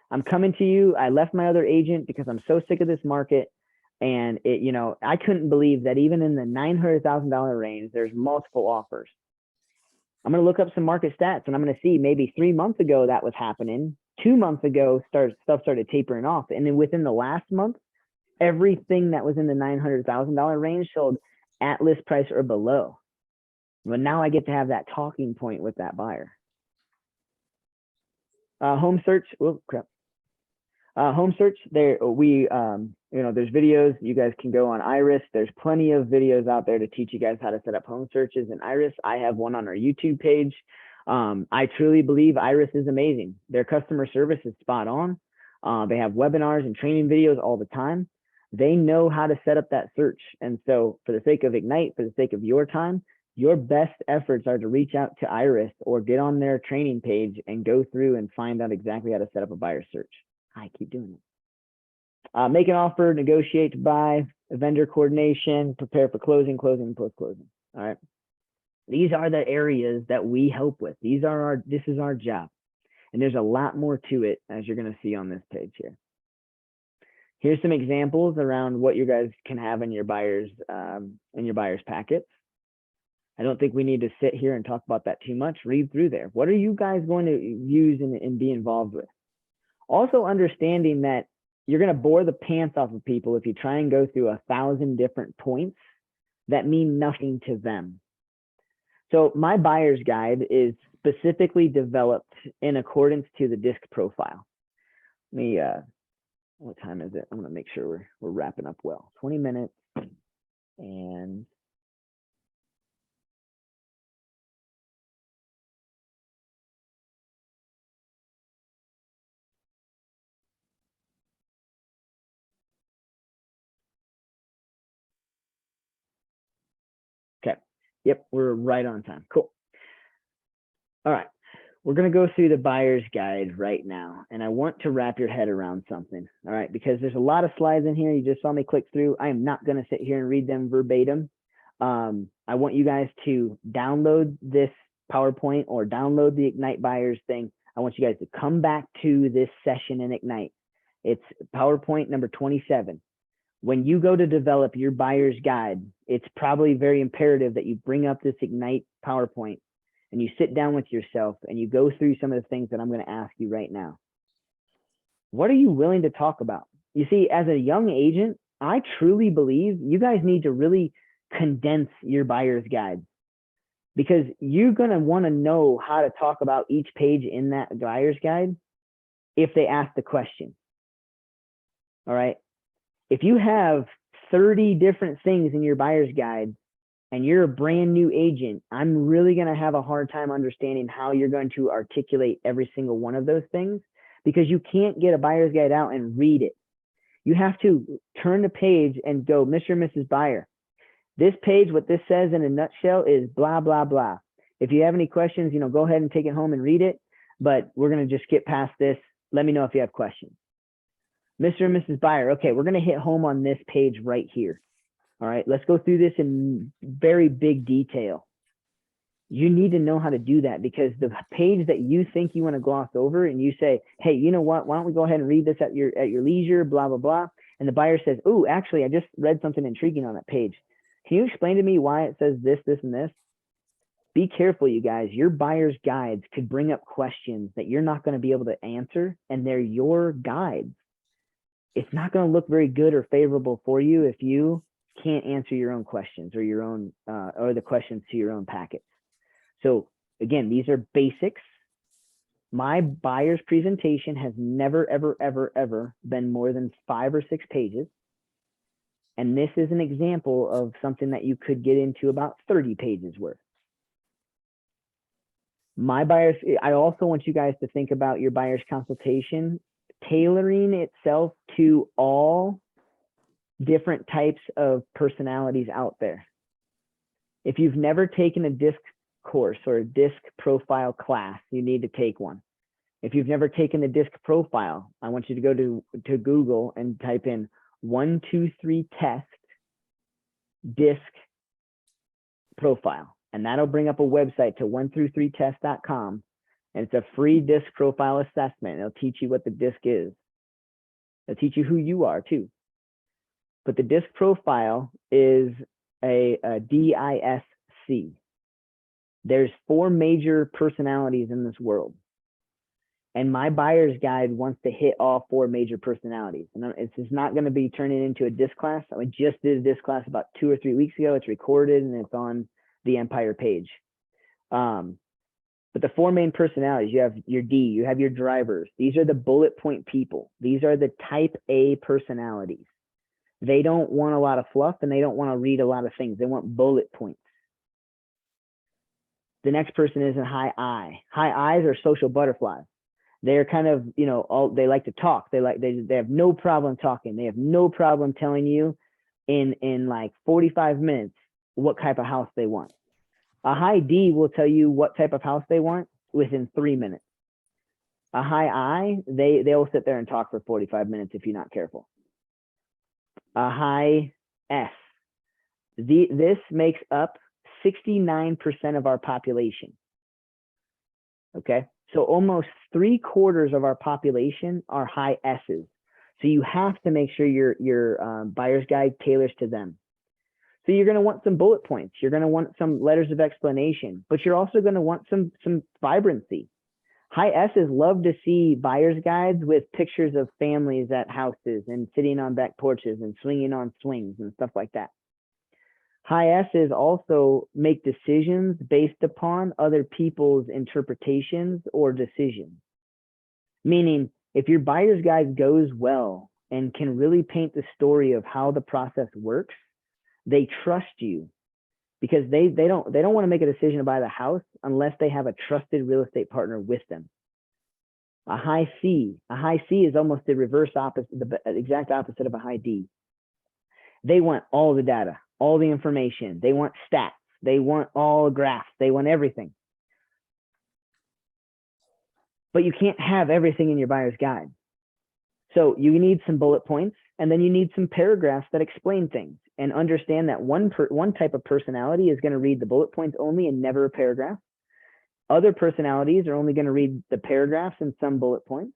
I'm coming to you. I left my other agent because I'm so sick of this market. And I couldn't believe that even in the $900,000 range, there's multiple offers. I'm going to look up some market stats, and I'm going to see maybe 3 months ago that was happening. 2 months ago, stuff started tapering off. And then within the last month, everything that was in the $900,000 range sold at list price or below. But now I get to have that talking point with that buyer. Home search. Oh, crap. Home search. There's videos. You guys can go on Iris. There's plenty of videos out there to teach you guys how to set up home searches in Iris. I have one on our YouTube page. I truly believe Iris is amazing. Their customer service is spot on. They have webinars and training videos all the time. They know how to set up that search. And so for the sake of Ignite, for the sake of your time, your best efforts are to reach out to Iris or get on their training page and go through and find out exactly how to set up a buyer search. I keep doing it. Make an offer, negotiate to buy, vendor coordination, prepare for closing, and post-closing. All right. These are the areas that we help with. This is our job. And there's a lot more to it, as you're going to see on this page here. Here's some examples around what you guys can have in your buyer's packets. I don't think we need to sit here and talk about that too much. Read through there. What are you guys going to use and be involved with? Also understanding that you're going to bore the pants off of people if you try and go through 1,000 different points that mean nothing to them. So my buyer's guide is specifically developed in accordance to the disc profile. Let me, what time is it? I'm going to make sure we're wrapping up well. 20 minutes. And okay. Yep, we're right on time. Cool. All right. We're going to go through the buyer's guide right now, and I want to wrap your head around something. All right, because there's a lot of slides in here. You just saw me click through. I am not going to sit here and read them verbatim. I want you guys to download this PowerPoint or download the Ignite Buyers thing. I want you guys to come back to this session in Ignite. It's PowerPoint number 27. When you go to develop your buyer's guide, it's probably very imperative that you bring up this Ignite PowerPoint and you sit down with yourself and you go through some of the things that I'm going to ask you right now. What are you willing to talk about? You see, as a young agent, I truly believe you guys need to really condense your buyer's guide, because you're going to want to know how to talk about each page in that buyer's guide if they ask the question. All right. If you have 30 different things in your buyer's guide and you're a brand new agent, I'm really going to have a hard time understanding how you're going to articulate every single one of those things, because you can't get a buyer's guide out and read it. You have to turn the page and go, Mr. and Mrs. Buyer, this page, what this says in a nutshell is blah, blah, blah. If you have any questions, go ahead and take it home and read it, but we're going to just skip past this. Let me know if you have questions. Mr. and Mrs. Buyer, okay, we're going to hit home on this page right here. All right, let's go through this in very big detail. You need to know how to do that, because the page that you think you want to gloss over and you say, hey, you know what, why don't we go ahead and read this at your leisure, blah, blah, blah. And the buyer says, oh, actually, I just read something intriguing on that page. Can you explain to me why it says this, this, and this? Be careful, you guys. Your buyer's guides could bring up questions that you're not going to be able to answer, and they're your guides. It's not going to look very good or favorable for you if you can't answer your own questions or your own or the questions to your own packets. So again, these are basics. My buyer's presentation has never, ever, ever, ever been more than 5 or 6 pages. And this is an example of something that you could get into about 30 pages worth. My buyers, I also want you guys to think about your buyer's consultation tailoring itself to all different types of personalities out there. If you've never taken a DISC course or a DISC profile class, you need to take one. If you've never taken the DISC profile, I want you to go to Google and type in 123 test DISC profile, and that'll bring up a website to 123test.com, and it's a free DISC profile assessment. It'll teach you what the DISC is. It'll teach you who you are too. But the DISC profile is a DISC. There's 4 major personalities in this world. And my buyer's guide wants to hit all 4 major personalities. And it's not going to be turning into a DISC class. I just did a DISC class about 2 or 3 weeks ago. It's recorded and it's on the Empire page. But the 4 main personalities, you have your D, you have your drivers. These are the bullet point people. These are the type A personalities. They don't want a lot of fluff and they don't want to read a lot of things. They want bullet points. The next person is a high I. High I's are social butterflies. They're kind of, they like to talk. They have no problem talking. They have no problem telling you in like 45 minutes what type of house they want. A high D will tell you what type of house they want within 3 minutes. A high I, they'll sit there and talk for 45 minutes if you're not careful. A high S, this makes up 69% of our population. Okay, so almost 3/4 of our population are high S's. So you have to make sure your buyer's guide tailors to them. So you're going to want some bullet points. You're going to want some letters of explanation, but you're also going to want some vibrancy. High S's love to see buyer's guides with pictures of families at houses and sitting on back porches and swinging on swings and stuff like that. High S's also make decisions based upon other people's interpretations or decisions. Meaning, if your buyer's guide goes well and can really paint the story of how the process works, they trust you, because they don't want to make a decision to buy the house unless they have a trusted real estate partner with them. A high C is almost the reverse opposite, the exact opposite of a high D. They want all the data, all the information. They want stats. They want all graphs. They want everything. But you can't have everything in your buyer's guide. So you need some bullet points, and then you need some paragraphs that explain things, and understand that one type of personality is going to read the bullet points only and never a paragraph. Other personalities are only going to read the paragraphs and some bullet points.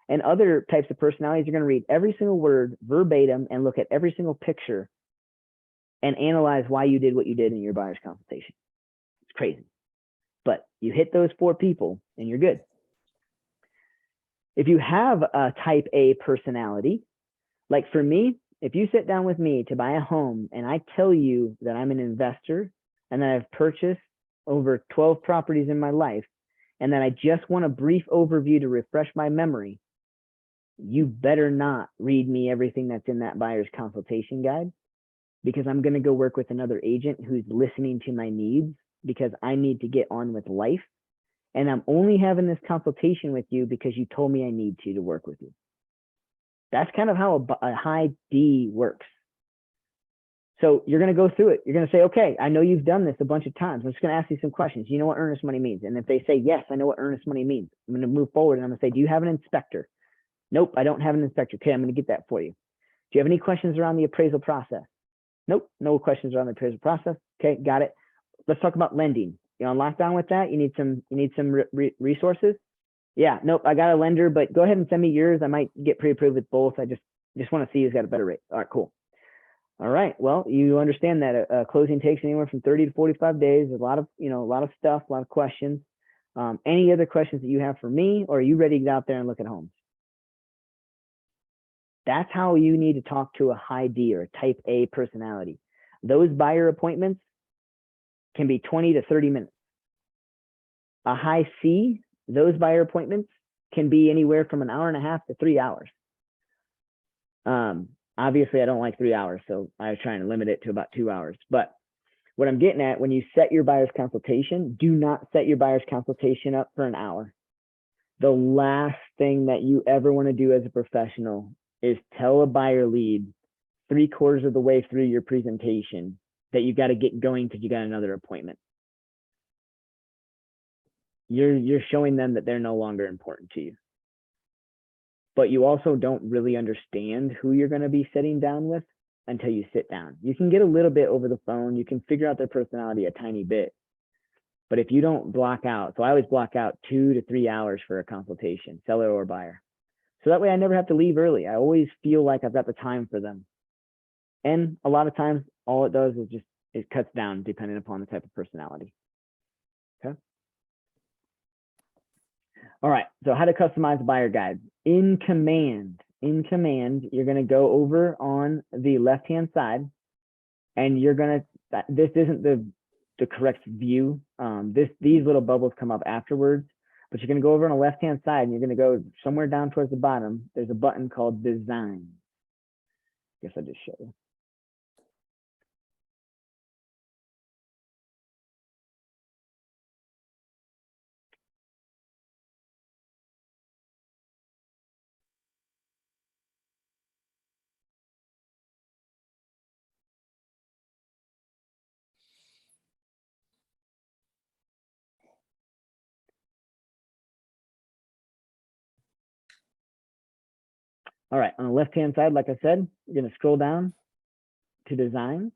And other types of personalities are going to read every single word verbatim and look at every single picture and analyze why you did what you did in your buyer's consultation. It's crazy. But you hit those 4 people and you're good. If you have a type A personality, like for me, if you sit down with me to buy a home and I tell you that I'm an investor and that I've purchased over 12 properties in my life and that I just want a brief overview to refresh my memory, you better not read me everything that's in that buyer's consultation guide, because I'm going to go work with another agent who's listening to my needs, because I need to get on with life And I'm only having this consultation with you because you told me I need to work with you. That's kind of how a high D works. So you're going to go through it. You're going to say, okay, I know you've done this a bunch of times. I'm just going to ask you some questions. You know what earnest money means? And if they say, yes, I know what earnest money means, I'm going to move forward and I'm going to say, do you have an inspector? Nope, I don't have an inspector. Okay, I'm going to get that for you. Do you have any questions around the appraisal process? Nope, no questions around the appraisal process. Okay, got it. Let's talk about lending. You on lockdown with that? You need some resources? Yeah, nope, I got a lender, but go ahead and send me yours. I might get pre-approved with both. I just want to see who's got a better rate. All right, cool. All right, well, you understand that a closing takes anywhere from 30 to 45 days. There's a lot of, a lot of stuff, a lot of questions. Any other questions that you have for me, or are you ready to get out there and look at homes? That's how you need to talk to a high D or a type A personality. Those buyer appointments can be 20 to 30 minutes. A high C, those buyer appointments can be anywhere from an hour and a half to 3 hours. Obviously, I don't like 3 hours, so I was trying to limit it to about 2 hours. But what I'm getting at, when you set your buyer's consultation, do not set your buyer's consultation up for an hour. The last thing that you ever want to do as a professional is tell a buyer lead 3/4 of the way through your presentation that you got to get going because you got another appointment. You're showing them that they're no longer important to you. But you also don't really understand who you're going to be sitting down with until you sit down. You can get a little bit over the phone. You can figure out their personality a tiny bit. But if you don't block out, so I always block out 2 to 3 hours for a consultation, seller or buyer. So that way I never have to leave early. I always feel like I've got the time for them. And a lot of times, all it does is just, it cuts down depending upon the type of personality. Okay. All right, so how to customize the buyer guide. In command, you're going to go over on the left-hand side, and you're going to, this isn't the correct view. These little bubbles come up afterwards, but you're going to go over on the left-hand side, and you're going to go somewhere down towards the bottom. There's a button called Design. I guess I'll just show you. All right, on the left-hand side, like I said, you're going to scroll down to Design,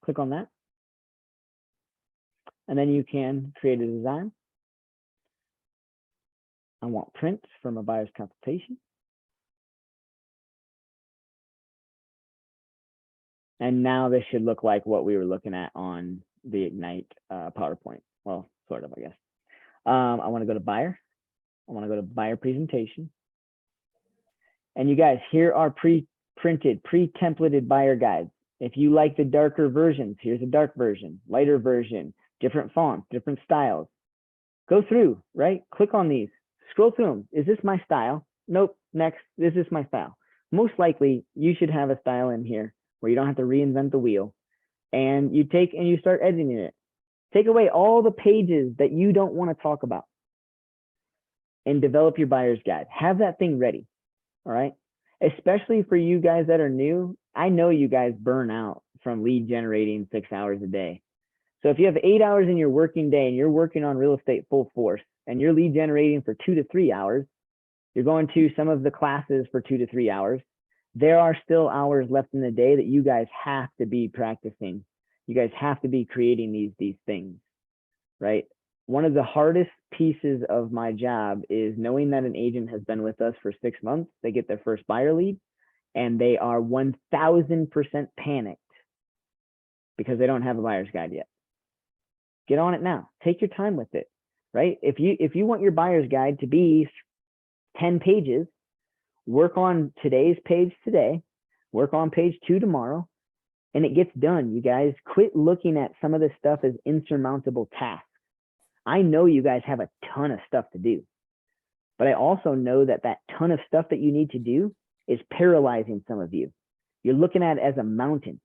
click on that, and then you can create a design. I want prints from a buyer's consultation. And now this should look like what we were looking at on the Ignite PowerPoint. Well, sort of, I guess. I want to go to Buyer. I want to go to Buyer Presentation. And you guys, here are pre-printed, pre-templated buyer guides. If you like the darker versions, here's a dark version, lighter version, different fonts, different styles. Go through, right? Click on these, scroll through them. Is this my style? Nope, next, this is my style. Most likely, you should have a style in here where you don't have to reinvent the wheel. And you take and you start editing it. Take away all the pages that you don't want to talk about and develop your buyer's guide. Have that thing ready. All right. Especially for you guys that are new. I know you guys burn out from lead generating 6 hours a day. So if you have 8 hours in your working day and you're working on real estate full force and you're lead generating for 2 to 3 hours, you're going to some of the classes for 2 to 3 hours. There are still hours left in the day that you guys have to be practicing. You guys have to be creating these things, right? One of the hardest pieces of my job is knowing that an agent has been with us for 6 months. They get their first buyer lead and they are 1000% panicked because they don't have a buyer's guide yet. Get on it now. Take your time with it, right? If you want your buyer's guide to be 10 pages, work on today's page today, work on page 2 tomorrow, and it gets done. You guys quit looking at some of this stuff as insurmountable tasks. I know you guys have a ton of stuff to do, but I also know that that ton of stuff that you need to do is paralyzing some of you. You're looking at it as a mountain.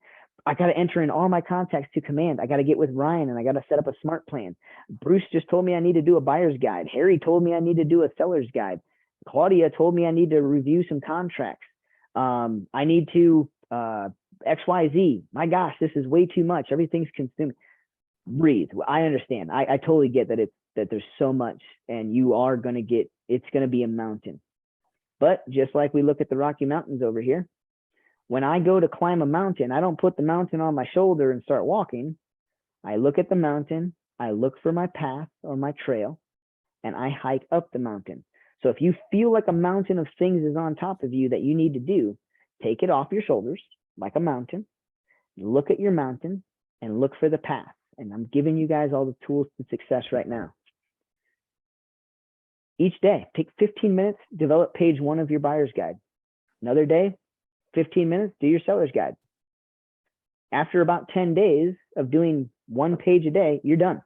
I got to enter in all my contacts to command. I got to get with Ryan and I got to set up a smart plan. Bruce just told me I need to do a buyer's guide. Harry told me I need to do a seller's guide. Claudia told me I need to review some contracts. I need to XYZ. My gosh, this is way too much. Everything's consuming. Breathe. I understand. I totally get that that there's so much and you are going to get, it's going to be a mountain. But just like we look at the Rocky Mountains over here, when I go to climb a mountain, I don't put the mountain on my shoulder and start walking. I look at the mountain, I look for my path or my trail, and I hike up the mountain. So if you feel like a mountain of things is on top of you that you need to do, take it off your shoulders like a mountain, look at your mountain and look for the path. And I'm giving you guys all the tools to success right now. Each day, take 15 minutes, develop page 1 of your buyer's guide. Another day, 15 minutes, do your seller's guide. After about 10 days of doing 1 page a day, you're done.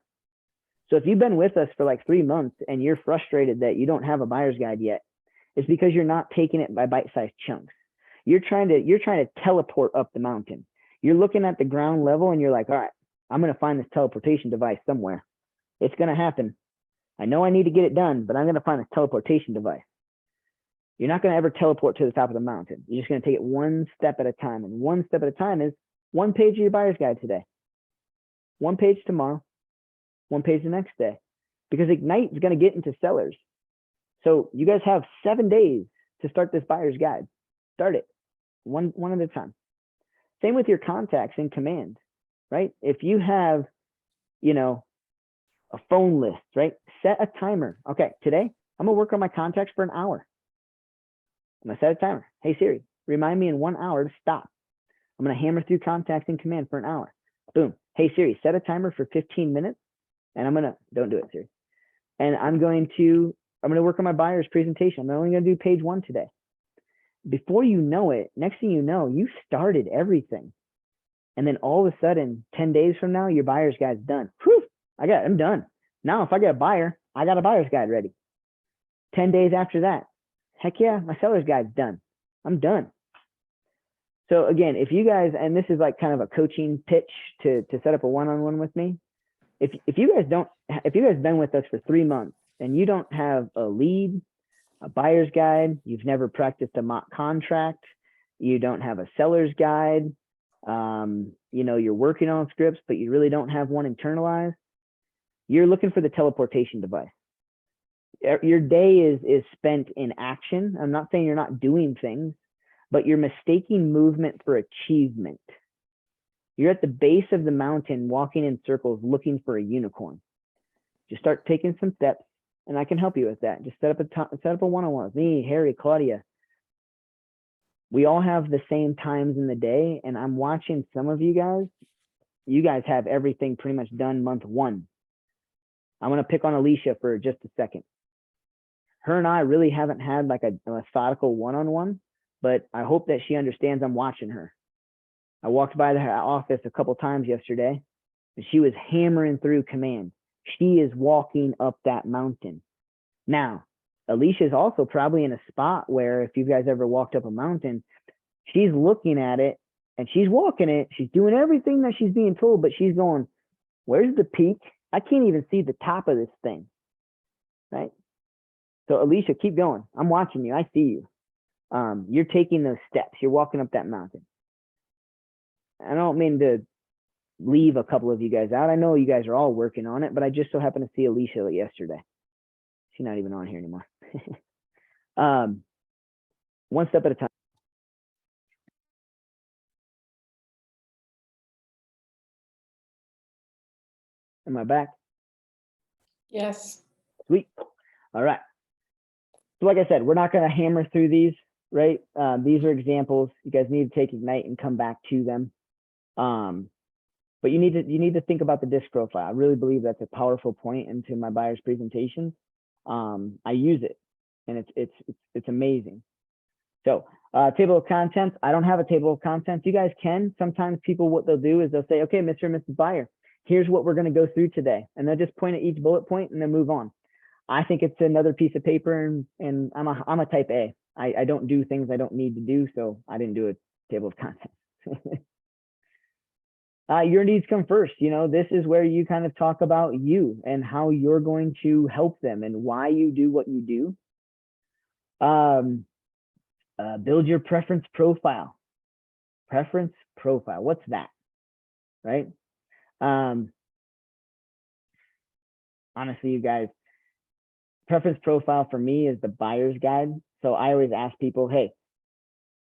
So if you've been with us for like 3 months and you're frustrated that you don't have a buyer's guide yet, it's because you're not taking it by bite-sized chunks. You're trying to teleport up the mountain. You're looking at the ground level and you're like, all right, I'm going to find this teleportation device somewhere. It's going to happen. I know I need to get it done, but I'm going to find this teleportation device. You're not going to ever teleport to the top of the mountain. You're just going to take it 1 step at a time. And 1 step at a time is 1 page of your buyer's guide today, 1 page tomorrow, 1 page the next day, because Ignite is going to get into sellers. So you guys have 7 days to start this buyer's guide. Start it one at a time. Same with your contacts in command, right? If you have, a phone list, right? Set a timer. Okay, today I'm going to work on my contacts for an hour. I'm going to set a timer. Hey, Siri, remind me in 1 hour to stop. I'm going to hammer through contacts in command for an hour. Boom. Hey, Siri, set a timer for 15 minutes. And I'm going to, don't do it, Siri. And I'm going to work on my buyer's presentation. I'm only going to do page 1 today. Before you know it, next thing you know, you started everything. And then all of a sudden, 10 days from now, your buyer's guide's done. Whew, I'm done. Now, if I get a buyer, I got a buyer's guide ready. 10 days after that, heck yeah, my seller's guide's done. I'm done. So again, if you guys, and this is like kind of a coaching pitch to set up a one-on-one with me. If you guys been with us for 3 months and you don't have a lead, a buyer's guide, you've never practiced a mock contract, you don't have a seller's guide, you're working on scripts, but you really don't have one internalized, you're looking for the teleportation device. Your day is spent in action. I'm not saying you're not doing things, but you're mistaking movement for achievement. You're at the base of the mountain, walking in circles, looking for a unicorn. Just start taking some steps, and I can help you with that. Just set up a one-on-one with me, Harry, Claudia. We all have the same times in the day, and I'm watching some of you guys. You guys have everything pretty much done month 1. I'm going to pick on Alicia for just a second. Her and I really haven't had like a methodical one-on-one, but I hope that she understands I'm watching her. I walked by her office a couple times yesterday, and she was hammering through command. She is walking up that mountain. Now, Alicia is also probably in a spot where if you guys ever walked up a mountain, she's looking at it and she's walking it. She's doing everything that she's being told, but she's going, where's the peak? I can't even see the top of this thing, right? So Alicia, keep going. I'm watching you. I see you. You're taking those steps. You're walking up that mountain. I don't mean to leave a couple of you guys out. I know you guys are all working on it, but I just so happened to see Alicia yesterday. She's not even on here anymore. 1 step at a time. Am I back? Yes. Sweet. All right. So like I said, we're not going to hammer through these, right? These are examples. You guys need to take Ignite and come back to them. But you need to think about the disc profile. I really believe that's a powerful point into my buyer's presentations. I use it, and it's amazing. So table of contents. I don't have a table of contents. You guys can. Sometimes people, what they'll do is they'll say, okay, Mr. and Mrs. Buyer, here's what we're going to go through today. And they'll just point at each bullet point and then move on. I think it's another piece of paper, and I'm a type A. I don't do things I don't need to do, so I didn't do a table of contents. your needs come first. You know, this is where you kind of talk about you and how you're going to help them and why you do what you do. Build your preference profile. Preference profile. What's that? Right? Honestly, you guys, preference profile for me is the buyer's guide. So I always ask people, hey,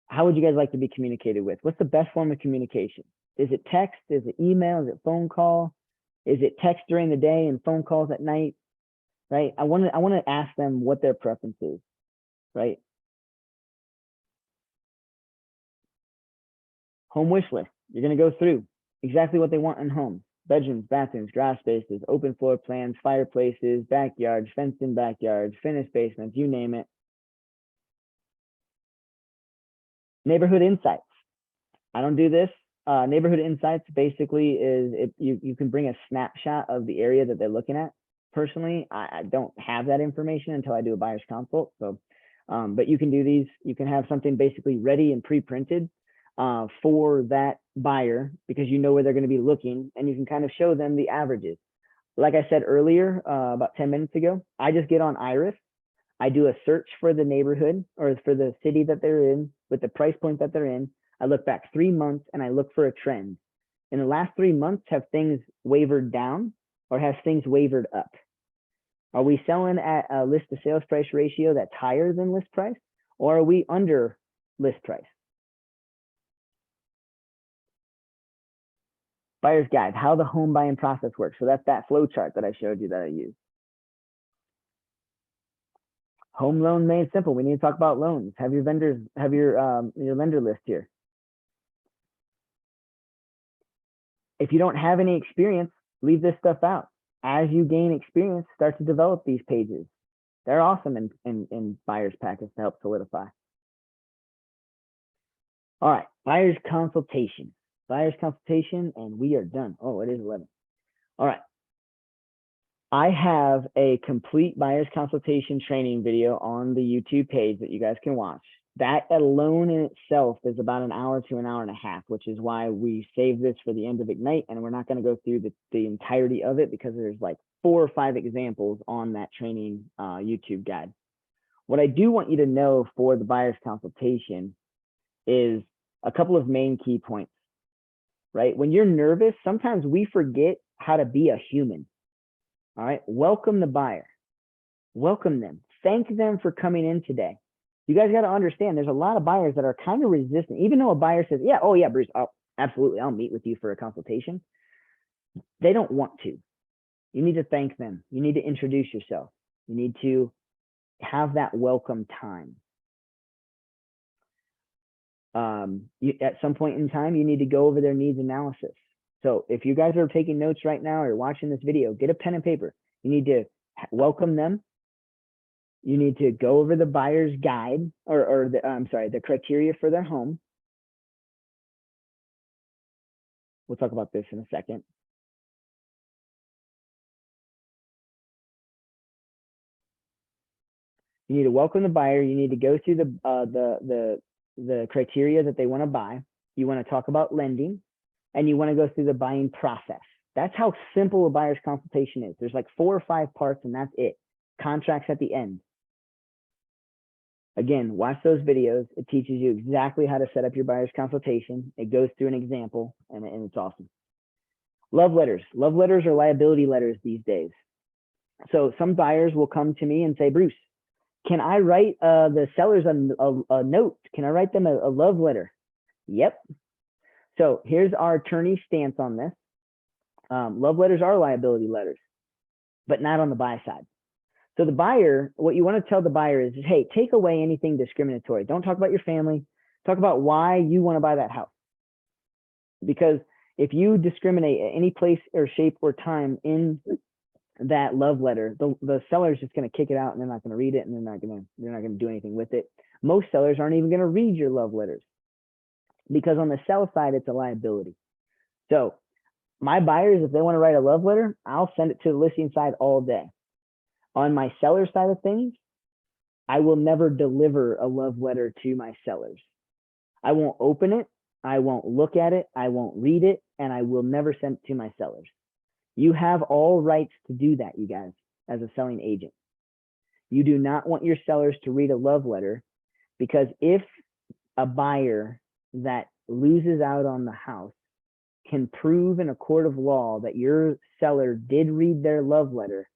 how would you guys like to be communicated with? What's the best form of communication? Is it text? Is it email? Is it phone call? Is it text during the day and phone calls at night? Right? I want to ask them what their preference is, right? Home wish list. You're going to go through exactly what they want in homes: bedrooms, bathrooms, garage spaces, open floor plans, fireplaces, backyards, fenced in backyards, finished basements, you name it. Neighborhood insights. I don't do this. Neighborhood insights basically is if you can bring a snapshot of the area that they're looking at. Personally, I don't have that information until I do a buyer's consult. So, but you can do these. You can have something basically ready and pre-printed for that buyer, because you know where they're going to be looking, and you can kind of show them the averages. Like I said earlier, about 10 minutes ago, I just get on Iris. I do a search for the neighborhood or for the city that they're in with the price point that they're in. I look back 3 months and I look for a trend. In the last 3 months, have things wavered down or have things wavered up? Are we selling at a list to sales price ratio that's higher than list price, or are we under list price? Buyer's guide, how the home buying process works. So that's that flow chart that I showed you that I use. Home loan made simple. We need to talk about loans. Have your vendors, have your lender list here. If you don't have any experience, leave this stuff out. As you gain experience, start to develop these pages. They're awesome in buyer's packets to help solidify. All right, buyer's consultation. Buyer's consultation, and we are done. Oh, it is 11. All right. I have a complete buyer's consultation training video on the YouTube page that you guys can watch. That alone in itself is about an hour to an hour and a half, which is why we saved this for the end of Ignite, and we're not going to go through the entirety of it because there's like 4 or 5 examples on that training YouTube guide. What I do want you to know for the buyer's consultation is a couple of main key points, right? When you're nervous, sometimes we forget how to be a human. All right, welcome the buyer, welcome them, thank them for coming in today. You guys got to understand there's a lot of buyers that are kind of resistant, even though a buyer says, yeah, oh yeah, Bruce, absolutely, I'll meet with you for a consultation. They don't want to. You need to thank them. You need to introduce yourself. You need to have that welcome time. At some point in time, you need to go over their needs analysis. So if you guys are taking notes right now or watching this video, get a pen and paper. You need to welcome them. You need to go over the buyer's guide or the criteria for their home. We'll talk about this in a second. You need to welcome the buyer. You need to go through the criteria that they want to buy. You want to talk about lending, and you want to go through the buying process. That's how simple a buyer's consultation is. There's like 4 or 5 parts, and that's it. Contracts at the end. Again, watch those videos. It teaches you exactly how to set up your buyer's consultation. It goes through an example, and it's awesome. Love letters. Love letters are liability letters these days. So some buyers will come to me and say, Bruce, can I write the sellers a note? Can I write them a love letter? Yep. So here's our attorney stance on this. Love letters are liability letters, but not on the buy side. So the buyer, what you want to tell the buyer is, hey, take away anything discriminatory. Don't talk about your family. Talk about why you want to buy that house. Because if you discriminate at any place or shape or time in that love letter, the seller is just going to kick it out, and they're not going to read it, and they're not going to do anything with it. Most sellers aren't even going to read your love letters, because on the sell side, it's a liability. So my buyers, if they want to write a love letter, I'll send it to the listing side all day. On my seller side of things, I will never deliver a love letter to my sellers. I won't open it. I won't look at it, I won't read it, and I will never send it to my sellers. You have all rights to do that, you guys, as a selling agent. You do not want your sellers to read a love letter, because if a buyer that loses out on the house can prove in a court of law that your seller did read their love letter,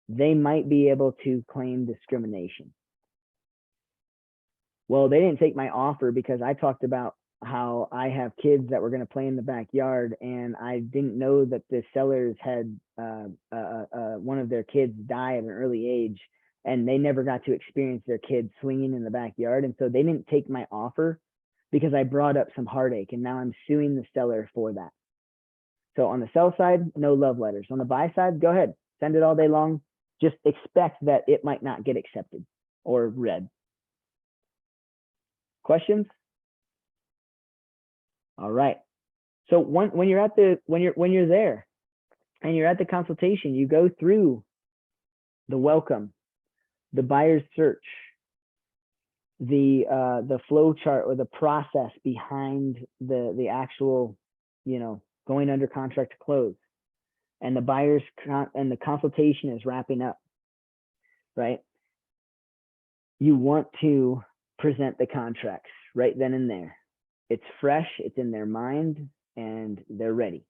they might be able to claim discrimination. Well, they didn't take my offer because I talked about how I have kids that were going to play in the backyard, and I didn't know that the sellers had one of their kids die at an early age, and they never got to experience their kids swinging in the backyard. And so they didn't take my offer because I brought up some heartache, and now I'm suing the seller for that. So on the sell side, no love letters. On the buy side, go ahead, send it all day long. Just expect that it might not get accepted or read. Questions? All right. So when you're at the when you're there and you're at the consultation, you go through the welcome, the buyer's search, the flow chart or the process behind the actual, going under contract to close, and the consultation is wrapping up, right? You want to present the contracts right then and there. It's fresh, it's in their mind, and they're ready.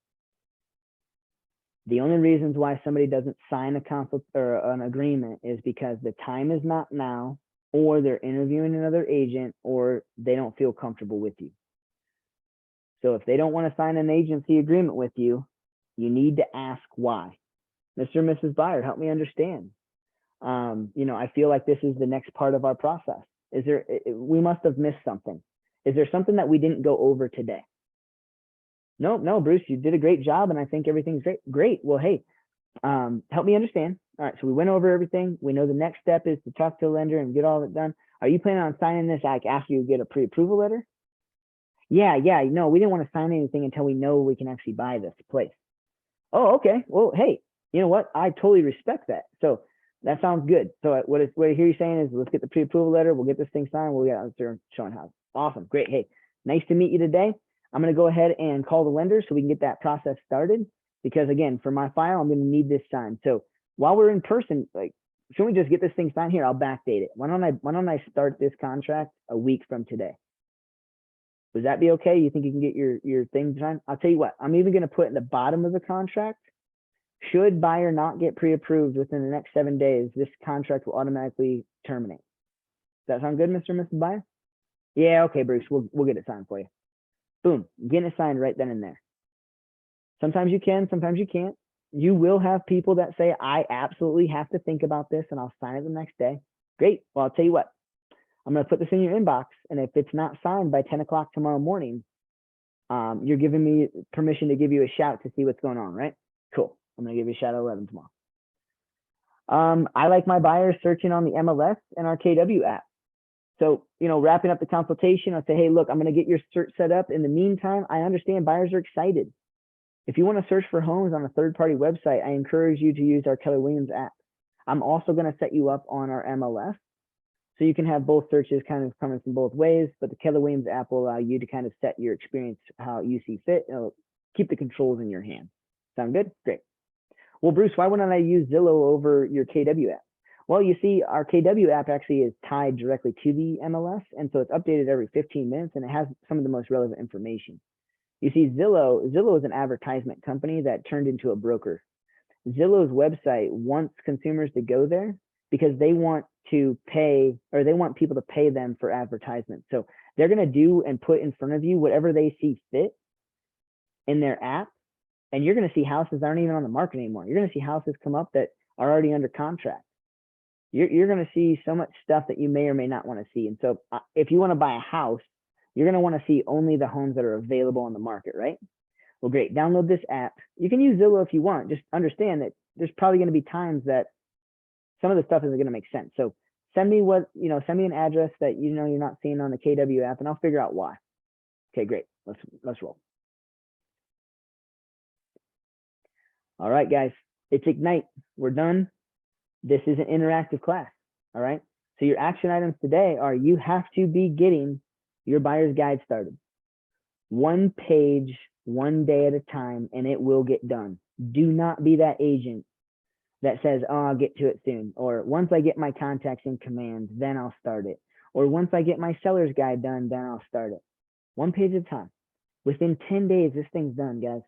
The only reasons why somebody doesn't sign a consult or an agreement is because the time is not now, or they're interviewing another agent, or they don't feel comfortable with you. So if they don't want to sign an agency agreement with you, you need to ask why. Mr. and Mrs. Buyer, help me understand. I feel like this is the next part of our process. We must have missed something. Is there something that we didn't go over today? No, Bruce, you did a great job, and I think everything's great. Great. Well, hey, help me understand. All right, so we went over everything. We know the next step is to talk to a lender and get all of it done. Are you planning on signing this after you get a pre-approval letter? Yeah. No, we didn't want to sign anything until we know we can actually buy this place. Oh, okay. Well, hey, you know what? I totally respect that. So that sounds good. So what I hear you saying is, let's get the pre-approval letter. We'll get this thing signed. We'll get out there showing how. Awesome. Great. Hey, nice to meet you today. I'm going to go ahead and call the lender so we can get that process started, because again, for my file, I'm going to need this signed. So while we're in person, shouldn't we just get this thing signed here? I'll backdate it. Why don't I start this contract a week from today? Would that be okay? You think you can get your thing signed? I'll tell you what, I'm even going to put in the bottom of the contract, should buyer not get pre-approved within the next 7 days, this contract will automatically terminate. Does that sound good, Mr. and Mrs. Buyer? Yeah, okay, Bruce, we'll get it signed for you. Boom, getting it signed right then and there. Sometimes you can, sometimes you can't. You will have people that say, I absolutely have to think about this and I'll sign it the next day. Great. Well, I'll tell you what, I'm going to put this in your inbox, and if it's not signed by 10 o'clock tomorrow morning, you're giving me permission to give you a shout to see what's going on, right? Cool. I'm going to give you a shout at 11 tomorrow. I like my buyers searching on the MLS and our KW app. So, wrapping up the consultation, I'll say, hey, look, I'm going to get your search set up. In the meantime, I understand buyers are excited. If you want to search for homes on a third-party website, I encourage you to use our Keller Williams app. I'm also going to set you up on our MLS, so you can have both searches kind of coming from both ways, but the Keller Williams app will allow you to kind of set your experience how you see fit. It'll keep the controls in your hand. Sound good? Great. Well, Bruce, why wouldn't I use Zillow over your KW app? Well, you see, our KW app actually is tied directly to the MLS, and so it's updated every 15 minutes, and it has some of the most relevant information. You see, Zillow is an advertisement company that turned into a broker. Zillow's website wants consumers to go there because they want to pay, or they want people to pay them for advertisements. So they're going to do and put in front of you whatever they see fit in their app, and you're going to see houses that aren't even on the market anymore. You're going to see houses come up that are already under contract. You're going to see so much stuff that you may or may not want to see. And so if you want to buy a house, you're going to want to see only the homes that are available on the market, right? Well, great. Download this app. You can use Zillow if you want. Just understand that there's probably going to be times that some of the stuff isn't going to make sense. So send me an address that you're not seeing on the KW app, and I'll figure out why. Okay, great. Let's roll. All right, guys. It's Ignite. We're done. This is an interactive class. All right. So your action items today are, you have to be getting your buyer's guide started. one page, one day at a time, and it will get done. Do not be that agent that says, oh, I'll get to it soon. Or once I get my contacts in command, then I'll start it. Or once I get my seller's guide done, then I'll start it. One page at a time. Within 10 days, this thing's done, guys.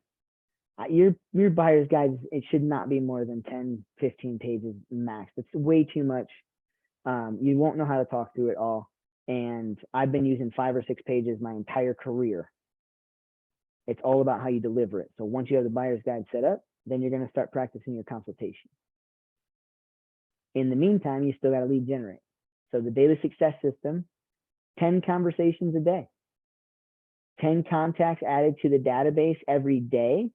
Your buyer's guide, it should not be more than 10, 15 pages max. It's way too much. You won't know how to talk through it all. And I've been using 5 or 6 pages my entire career. It's all about how you deliver it. So once you have the buyer's guide set up, then you're going to start practicing your consultation. In the meantime, you still got to lead generate. So the daily success system, 10 conversations a day, 10 contacts added to the database every day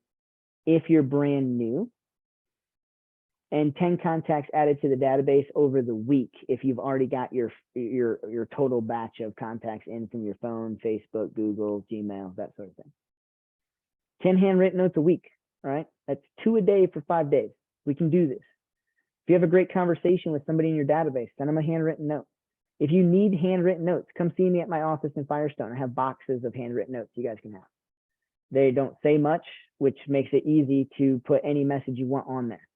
if you're brand new, and 10 contacts added to the database over the week if you've already got your total batch of contacts in from your phone, Facebook, Google, Gmail, that sort of thing. 10 handwritten notes a week, all right? That's 2 a day for 5 days. We can do this. If you have a great conversation with somebody in your database, send them a handwritten note. If you need handwritten notes, come see me at my office in Firestone. I have boxes of handwritten notes you guys can have. They don't say much, which makes it easy to put any message you want on there.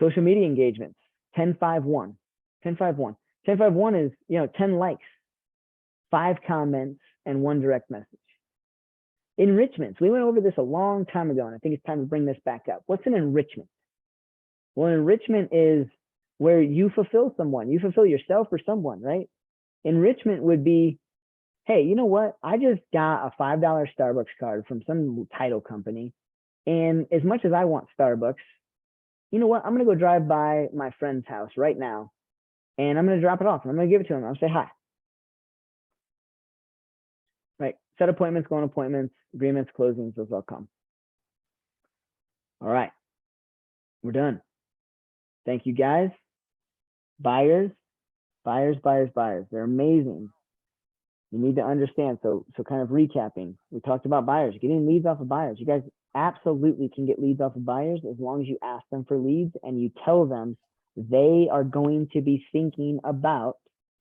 Social media engagements, 10-5-1. 10-5-1. 10-5-1 is, 10 likes, 5 comments, and 1 direct message. Enrichments. We went over this a long time ago, and I think it's time to bring this back up. What's an enrichment? Well, enrichment is where you fulfill someone. You fulfill yourself or someone, right? Enrichment would be, hey, you know what? I just got a $5 Starbucks card from some title company. And as much as I want Starbucks, you know what? I'm going to go drive by my friend's house right now, and I'm going to drop it off. And I'm going to give it to him. I'll say hi. Right. Set appointments, go on appointments, agreements, closings, those all come. All right. We're done. Thank you, guys. Buyers. They're amazing. You need to understand. So kind of recapping, we talked about buyers, getting leads off of buyers. You guys absolutely can get leads off of buyers as long as you ask them for leads and you tell them they are going to be thinking about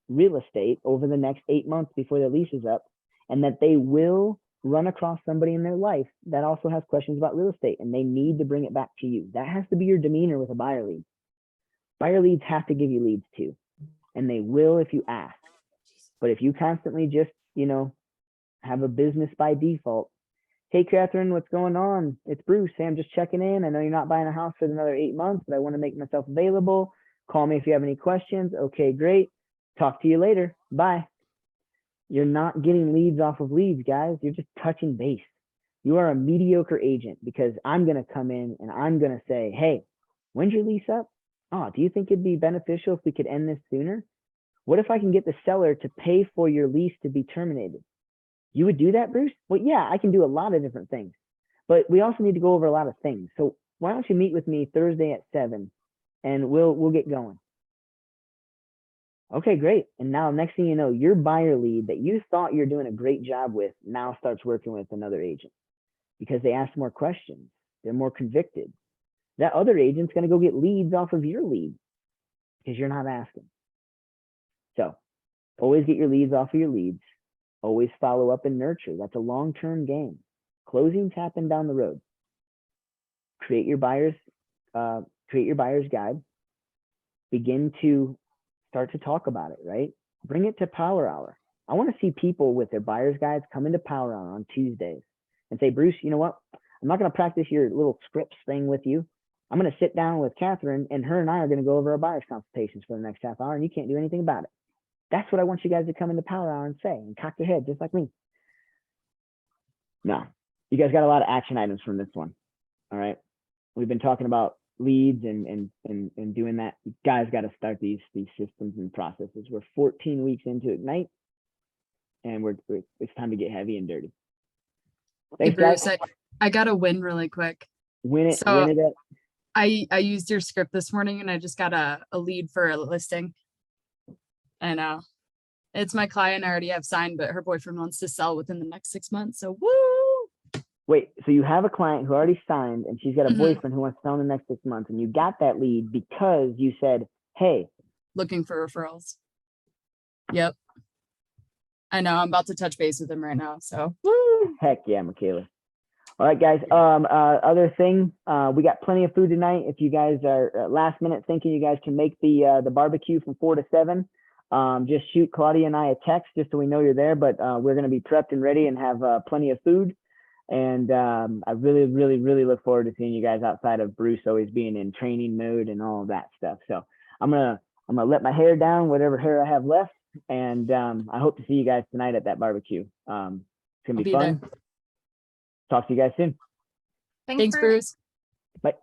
real estate over the next 8 months before their lease is up, and that they will run across somebody in their life that also has questions about real estate and they need to bring it back to you. That has to be your demeanor with a buyer lead. Buyer leads have to give you leads too, and they will if you ask. But if you constantly just, have a business by default, hey, Catherine, what's going on? It's Bruce. Hey, I'm just checking in. I know you're not buying a house for another 8 months, but I want to make myself available. Call me if you have any questions. Okay, great. Talk to you later. Bye. You're not getting leads off of leads, guys. You're just touching base. You are a mediocre agent because I'm going to come in and I'm going to say, hey, when's your lease up? Oh, do you think it'd be beneficial if we could end this sooner? What if I can get the seller to pay for your lease to be terminated? You would do that, Bruce? Well, yeah, I can do a lot of different things, but we also need to go over a lot of things. So why don't you meet with me Thursday at 7 and we'll get going. Okay, great. And now next thing you know, your buyer lead that you thought you're doing a great job with now starts working with another agent because they ask more questions. They're more convicted. That other agent's going to go get leads off of your lead because you're not asking. So always get your leads off of your leads. Always follow up and nurture. That's a long-term game. Closings happen down the road. Create your buyer's guide. Begin to start to talk about it, right? Bring it to Power Hour. I want to see people with their buyer's guides come into Power Hour on Tuesdays and say, Bruce, you know what? I'm not going to practice your little scripts thing with you. I'm going to sit down with Catherine and her and I are going to go over our buyer's consultations for the next half hour and you can't do anything about it. That's what I want you guys to come into Power Hour and say and cock their head just like me. No, you guys got a lot of action items from this one. All right. We've been talking about leads and doing that. You guys got to start these systems and processes. We're 14 weeks into Ignite and it's time to get heavy and dirty. Hey, Thanks, guys. Bruce, I got a win really quick. Win it So up. I used your script this morning and I just got a lead for a listing. And it's my client I already have signed, but her boyfriend wants to sell within the next 6 months. So woo! Wait, so you have a client who already signed and she's got a boyfriend who wants to sell in the next 6 months, and you got that lead because you said, hey, Looking for referrals. Yep. I know, I'm about to touch base with him right now, so. Woo! Heck yeah, Michaela. All right, guys. Other thing, we got plenty of food tonight. If you guys are last minute thinking you guys can make the barbecue from 4 to 7, just shoot Claudia and I a text just so we know you're there. But we're going to be prepped and ready and have plenty of food. And I really, really, really look forward to seeing you guys outside of Bruce always being in training mode and all of that stuff. So I'm gonna let my hair down, whatever hair I have left, and I hope to see you guys tonight at that barbecue. It's gonna I'll be be fun. there. Talk to you guys soon. Thanks, Bruce. Bye.